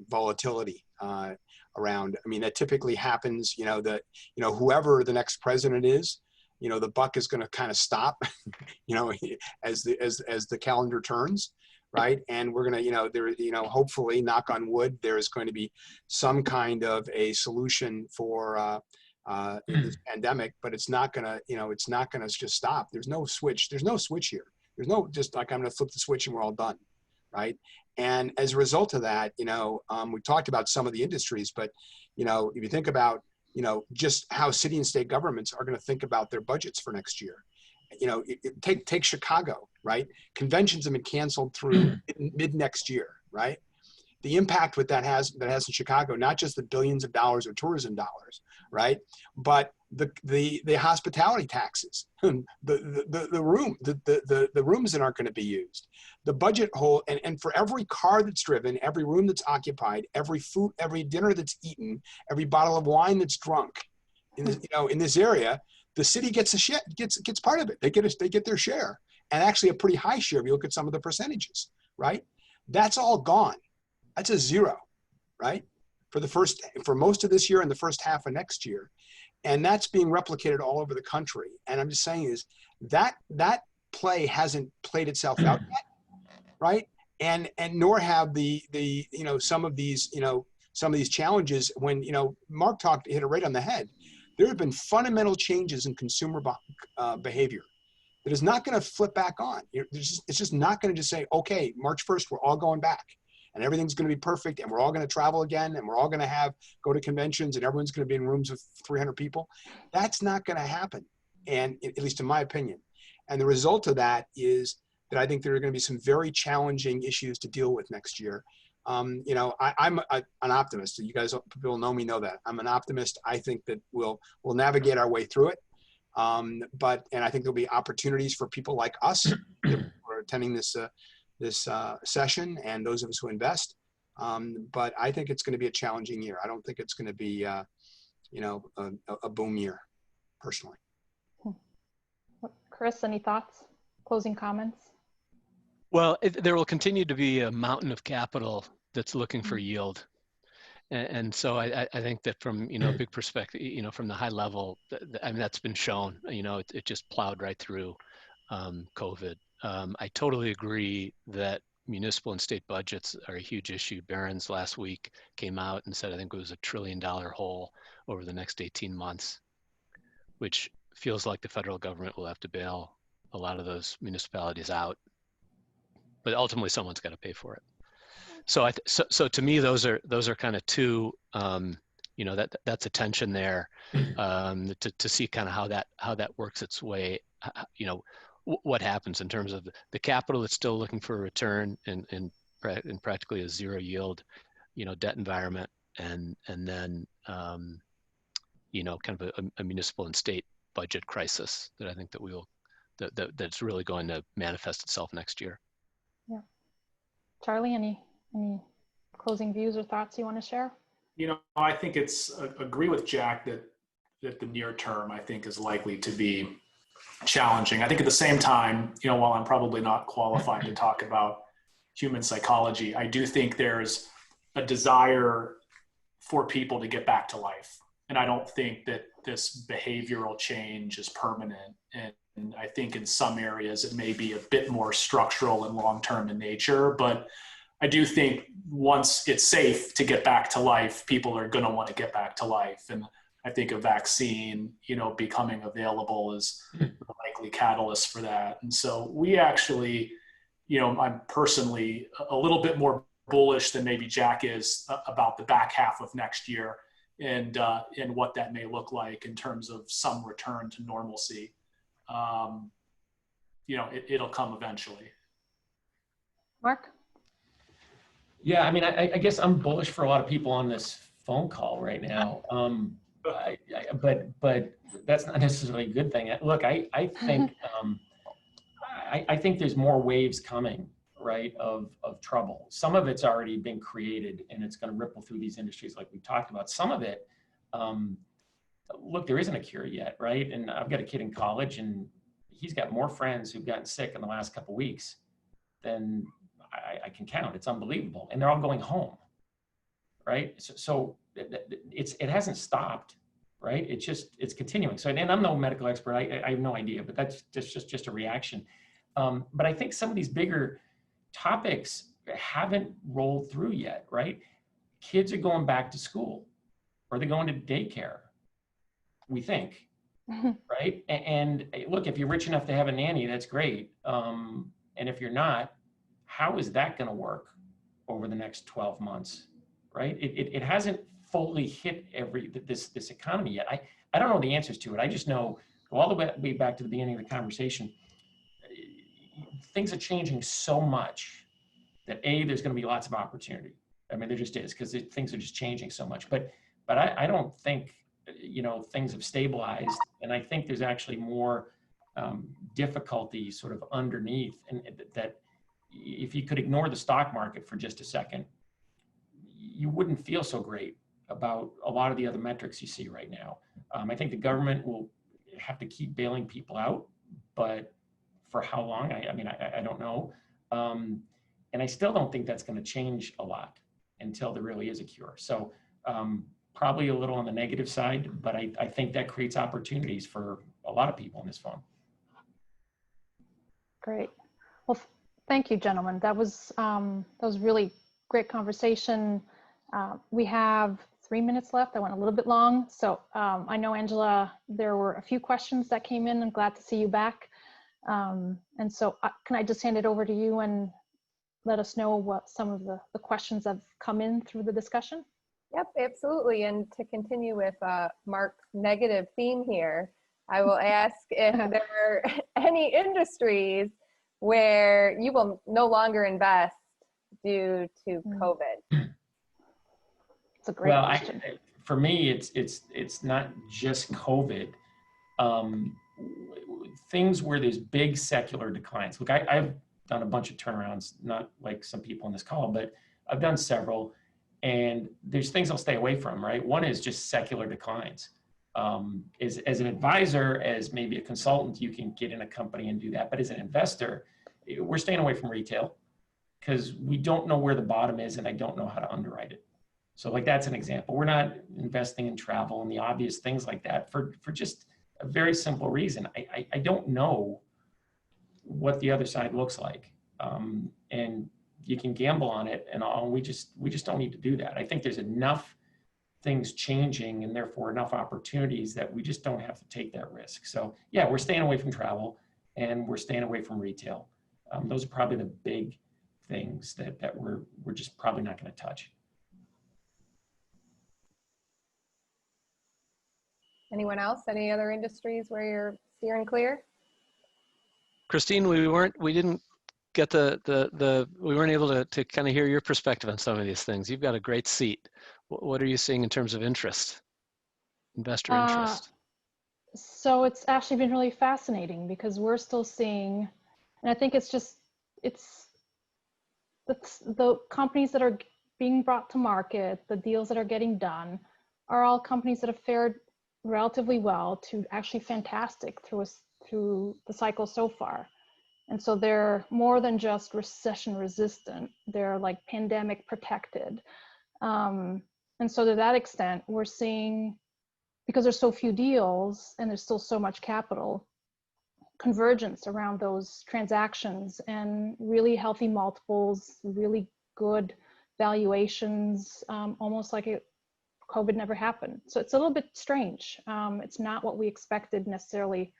volatility around. I mean, that typically happens. Whoever the next president is, the buck is going to kind of stop, as the calendar turns, right? And we're going to, hopefully, knock on wood, there is going to be some kind of a solution for this pandemic, but it's not going to just stop. There's no switch. There's no switch here. There's no just like I'm going to flip the switch and we're all done, right? And as a result of that, we talked about some of the industries, but if you think about just how city and state governments are going to think about their budgets for next year. Take Chicago, right? Conventions have been canceled through mid next year, right? The impact that has in Chicago, not just the billions of dollars of tourism dollars, right? But the hospitality taxes, the rooms that aren't going to be used, the budget hole, and for every car that's driven, every room that's occupied, every dinner that's eaten, every bottle of wine that's drunk, in this area, the city gets part of it. They get their share, and actually a pretty high share if you look at some of the percentages, right? That's all gone. That's a zero, right? For most of this year and the first half of next year. And that's being replicated all over the country. And I'm just saying is that play hasn't played itself out yet, right? And nor have some of these challenges when, Mark hit it right on the head. There have been fundamental changes in consumer behavior that is not going to flip back on. It's just not going to just say, okay, March 1st, we're all going back. And everything's going to be perfect, and we're all going to travel again, and we're all going to go to conventions, and everyone's going to be in rooms with 300 people. That's not going to happen, and at least in my opinion. And the result of that is that I think there are going to be some very challenging issues to deal with next year. I'm an optimist. You guys, people know me, know that I'm an optimist. I think that we'll navigate our way through it. And I think there'll be opportunities for people like us that are attending this session, and those of us who invest. But I think it's going to be a challenging year. I don't think it's going to be, a boom year, personally. Chris, any thoughts? Closing comments? Well, there will continue to be a mountain of capital that's looking for yield. And so I think that from, a big perspective, from the high level, I mean, that's been shown, it just plowed right through COVID. I totally agree that municipal and state budgets are a huge issue. Barron's last week came out and said, I think it was $1 trillion hole over the next 18 months, which feels like the federal government will have to bail a lot of those municipalities out. But ultimately, someone's got to pay for it. So, so to me, those are kind of two. That's a tension there, to see kind of how that works its way. What happens in terms of the capital that's still looking for a return in practically a zero yield, debt environment, and then kind of a municipal and state budget crisis that I think that that's really going to manifest itself next year. Yeah. Charlie, any closing views or thoughts you want to share? I think agree with Jack that the near term, I think, is likely to be challenging. I think at the same time, while I'm probably not qualified to talk about human psychology, I do think there's a desire for people to get back to life. And I don't think that this behavioral change is permanent. And I think in some areas it may be a bit more structural and long-term in nature, but I do think once it's safe to get back to life, people are going to want to get back to life. And I think a vaccine, becoming available is the likely catalyst for that. And so we actually, I'm personally a little bit more bullish than maybe Jack is about the back half of next year and what that may look like in terms of some return to normalcy. It'll come eventually. Mark? Yeah, I mean, I guess I'm bullish for a lot of people on this phone call right now. But that's not necessarily a good thing. Look, I think I think there's more waves coming, right, of trouble. Some of it's already been created and it's going to ripple through these industries like we talked about. Some of it, look, there isn't a cure yet, right? And I've got a kid in college and he's got more friends who've gotten sick in the last couple of weeks than I can count. It's unbelievable. And they're all going home, right? So it hasn't stopped, right? It's continuing. So, and I'm no medical expert. I have no idea, but that's just a reaction. But I think some of these bigger topics haven't rolled through yet, right? Kids are going back to school or they're going to daycare, we think, right? And look, if you're rich enough to have a nanny, that's great. And if you're not, how is that going to work over the next 12 months, right? It hasn't fully hit this economy yet. I don't know the answers to it. I just know, go all the way back to the beginning of the conversation, things are changing so much that there's going to be lots of opportunity. I mean, there just is, because things are just changing so much. But I don't think, things have stabilized. And I think there's actually more difficulty sort of underneath, and that if you could ignore the stock market for just a second, you wouldn't feel so great about a lot of the other metrics you see right now. I think the government will have to keep bailing people out, but for how long? I don't know. And I still don't think that's going to change a lot until there really is a cure. So probably a little on the negative side, but I think that creates opportunities for a lot of people in this phone. Great. Well, thank you, gentlemen. That was really great conversation. We have 3 minutes left. I went a little bit long. So I know, Angela, there were a few questions that came in. I'm glad to see you back. And so can I just hand it over to you and let us know what some of the questions have come in through the discussion? Yep, absolutely. And to continue with Mark's negative theme here, I will ask if there are any industries where you will no longer invest due to COVID. It's a great question. For me, it's not just COVID. Things where there's big secular declines. Look, I've done a bunch of turnarounds, not like some people on this call, but I've done several, and there's things I'll stay away from, right? One is just secular declines. As an advisor, as maybe a consultant, you can get in a company and do that. But as an investor, we're staying away from retail because we don't know where the bottom is and I don't know how to underwrite it. So like that's an example. We're not investing in travel and the obvious things like that for just a very simple reason. I don't know what the other side looks like. And you can gamble on it and all. We just don't need to do that. I think there's enough things changing and therefore enough opportunities that we just don't have to take that risk. So yeah, we're staying away from travel and we're staying away from retail. Those are probably the big things that we're just probably not going to touch. Anyone else? Any other industries where you're steering clear? Christine, we weren't able to kind of hear your perspective on some of these things. You've got a great seat. What are you seeing in terms of interest, investor interest? So it's actually been really fascinating because we're still seeing, and I think it's the companies that are being brought to market, the deals that are getting done are all companies that have fared relatively well to actually fantastic through the cycle so far. And so they're more than just recession resistant. They're like pandemic protected. And so to that extent, we're seeing, because there's so few deals and there's still so much capital, convergence around those transactions and really healthy multiples, really good valuations, almost like COVID never happened. So it's a little bit strange. It's not what we expected necessarily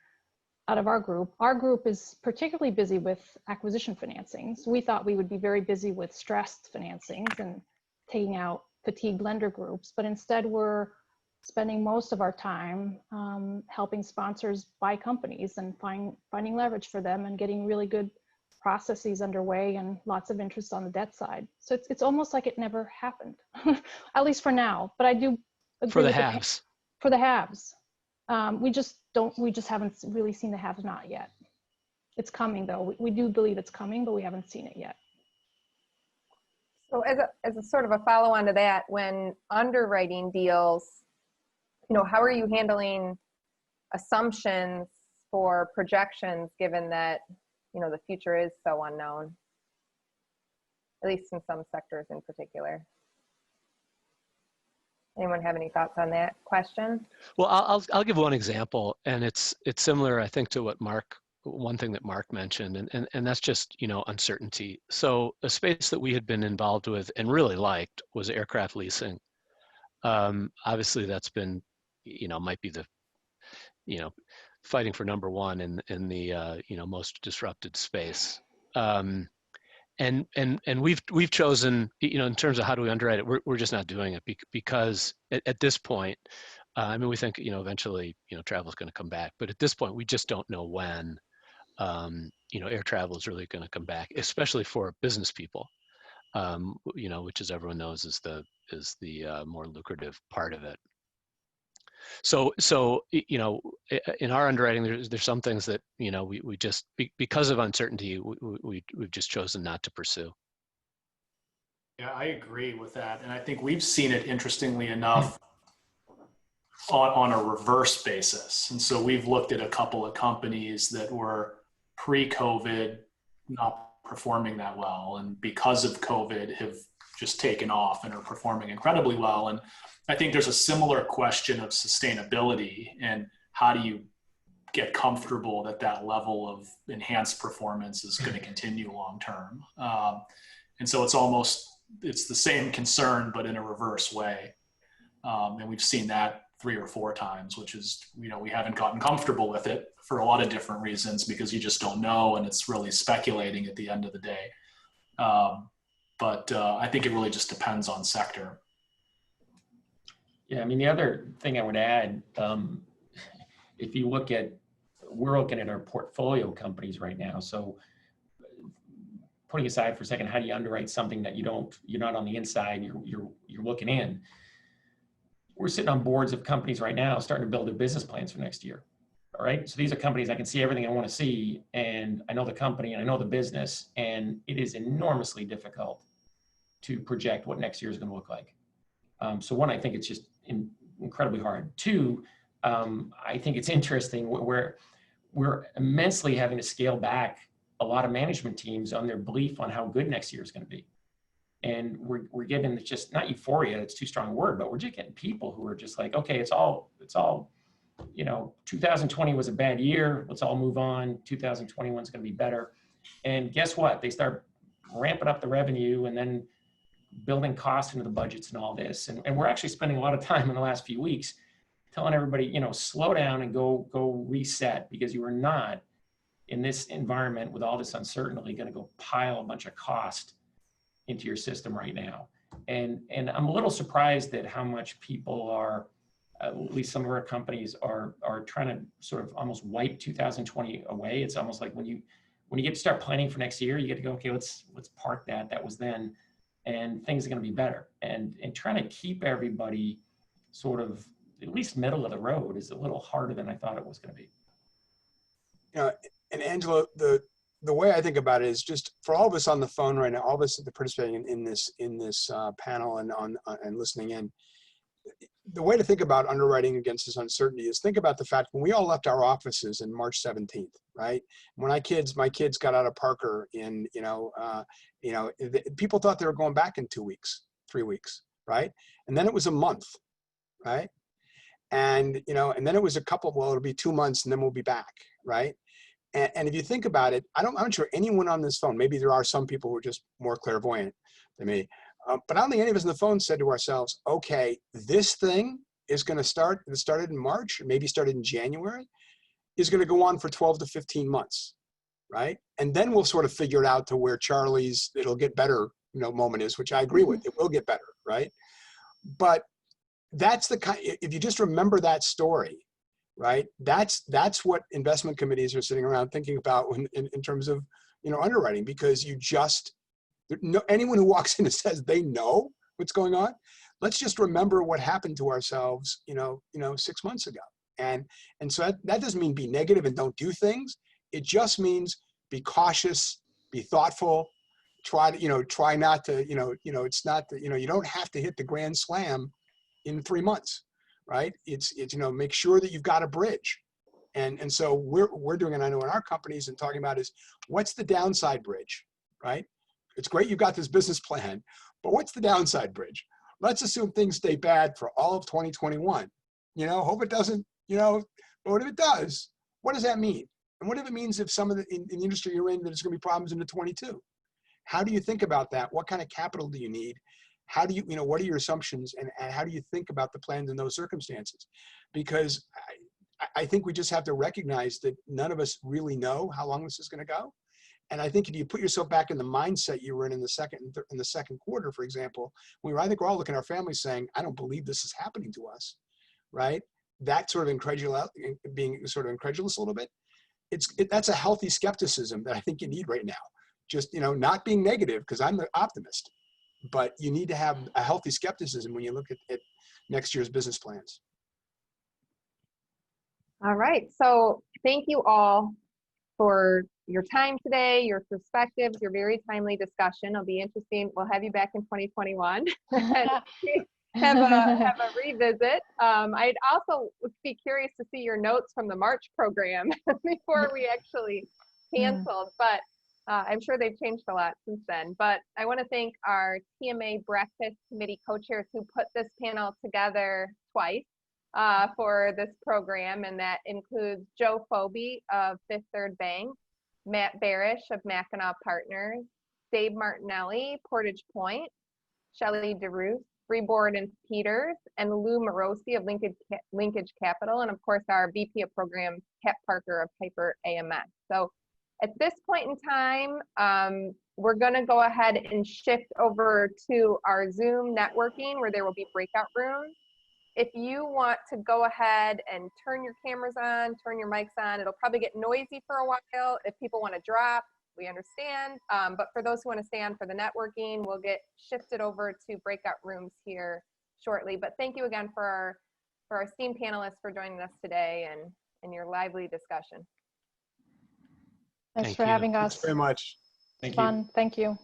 out of our group. Our group is particularly busy with acquisition financings. We thought we would be very busy with stressed financings and taking out fatigued lender groups, but instead we're spending most of our time helping sponsors buy companies and finding leverage for them and getting really good processes underway and lots of interest on the debt side. So it's almost like it never happened, at least for now. But I do agree For the with haves. For the haves. We just haven't really seen the haves not yet. It's coming though. We do believe it's coming, but we haven't seen it yet. So as a sort of a follow on to that, when underwriting deals, how are you handling assumptions for projections given that, the future is so unknown, at least in some sectors in particular? Anyone have any thoughts on that question? Well, I'll give one example, and it's similar, I think, to what one thing that Mark mentioned, and that's just, uncertainty. So a space that we had been involved with and really liked was aircraft leasing. Obviously that's been, might be the, fighting for number one in the, most disrupted space. And we've chosen, in terms of how do we underwrite it, we're just not doing it because at this point, we think, eventually, travel is going to come back, but at this point, we just don't know when, air travel is really going to come back, especially for business people, which, as everyone knows, is the more lucrative part of it. So in our underwriting, there's some things that we just because of uncertainty we've just chosen not to pursue. Yeah, I agree with that, and I think we've seen it, interestingly enough, on a reverse basis. And so we've looked at a couple of companies that were pre-COVID not performing that well, and because of COVID have just taken off and are performing incredibly well. And I think there's a similar question of sustainability and how do you get comfortable that that level of enhanced performance is going to continue long term. And so it's the same concern, but in a reverse way. And we've seen that 3 or 4 times, which is, we haven't gotten comfortable with it for a lot of different reasons because you just don't know. And it's really speculating at the end of the day. But I think it really just depends on sector. Yeah, the other thing I would add, if you we're looking at our portfolio companies right now. So putting aside for a second, how do you underwrite something that you're not on the inside, you're looking in? We're sitting on boards of companies right now starting to build their business plans for next year. All right. So these are companies I can see everything I want to see, and I know the company and I know the business, and it is enormously difficult to project what next year is going to look like. So one, I think it's just incredibly hard. 2, I think it's interesting where we're immensely having to scale back a lot of management teams on their belief on how good next year is going to be. And we're getting just not euphoria, it's too strong a word, but we're just getting people who are just like, okay, it's all, 2020 was a bad year. Let's all move on. 2021 is going to be better. And guess what? They start ramping up the revenue and then building costs into the budgets and all this. And we're actually spending a lot of time in the last few weeks telling everybody, you know, slow down and go reset, because you are not in this environment with all this uncertainty going to go pile a bunch of cost into your system right now. And I'm a little surprised at how much people are, at least some of our companies are trying to sort of almost wipe 2020 away. It's almost like when you get to start planning for next year, you get to go, okay, let's park that. That was then, and things are going to be better. And trying to keep everybody sort of at least middle of the road is a little harder than I thought it was going to be. You know, and Angela, the way I think about it is just for all of us on the phone right now, all of us that are participating in this panel and listening in, the way to think about underwriting against this uncertainty is think about the fact when we all left our offices in March 17th, right? When my kids got out of Parker in, people thought they were going back in 2 weeks, 3 weeks, right? And then it was a month, right? And, and then it was a couple, well, it'll be 2 months and then we'll be back, right? And if you think about it, I'm not sure anyone on this phone, maybe there are some people who are just more clairvoyant than me, but I don't think any of us on the phone said to ourselves, okay, this thing is going to start, it started in March, or maybe started in January, is going to go on for 12 to 15 months, right? And then we'll sort of figure it out to where Charlie's, it'll get better, moment is, which I agree with, it will get better, right? But that's the kind, if you just remember that story, right? That's what investment committees are sitting around thinking about in terms of, underwriting, because anyone who walks in and says they know what's going on, let's just remember what happened to ourselves, 6 months ago. And so that doesn't mean be negative and don't do things. It just means be cautious, be thoughtful, try not to, it's not that, you don't have to hit the grand slam in 3 months, right? It's make sure that you've got a bridge. And so we're doing, and I know in our companies and talking about is what's the downside bridge, right? It's great you've got this business plan, but what's the downside bridge? Let's assume things stay bad for all of 2021. Hope it doesn't, but what if it does? What does that mean? And what if it means if some of in the industry you're in, that there's going to be problems into 22? How do you think about that? What kind of capital do you need? How do you, what are your assumptions, and how do you think about the plans in those circumstances? Because I think we just have to recognize that none of us really know how long this is going to go. And I think if you put yourself back in the mindset you were in the second quarter, for example, I think we're all looking at our families saying, I don't believe this is happening to us, right? That sort of being sort of incredulous a little bit, that's a healthy skepticism that I think you need right now. Just, not being negative, because I'm the optimist, but you need to have a healthy skepticism when you look at next year's business plans. All right, so thank you all for your time today, your perspectives, your very timely discussion. It'll be interesting. We'll have you back in 2021 and have a revisit. I'd also be curious to see your notes from the March program before we actually canceled, but I'm sure they've changed a lot since then. But I want to thank our TMA Breakfast Committee co-chairs who put this panel together twice for this program, and that includes Joe Phoebe of Fifth Third Bank, Matt Barish of Mackinac Partners, Dave Martinelli, Portage Point, Shelley DeRusse, Freeboard and Peters, and Lou Morosi of Linkage Capital, and of course our VP of Programs, Kat Parker of Piper AMS. So at this point in time, we're going to go ahead and shift over to our Zoom networking, where there will be breakout rooms. If you want to go ahead and turn your cameras on, turn your mics on, it'll probably get noisy for a while. If people want to drop, we understand. But for those who want to stay on for the networking, we'll get shifted over to breakout rooms here shortly. But thank you again for our esteemed panelists for joining us today and your lively discussion. Thanks for having us. Thanks very much. Thank you. Fun. Thank you.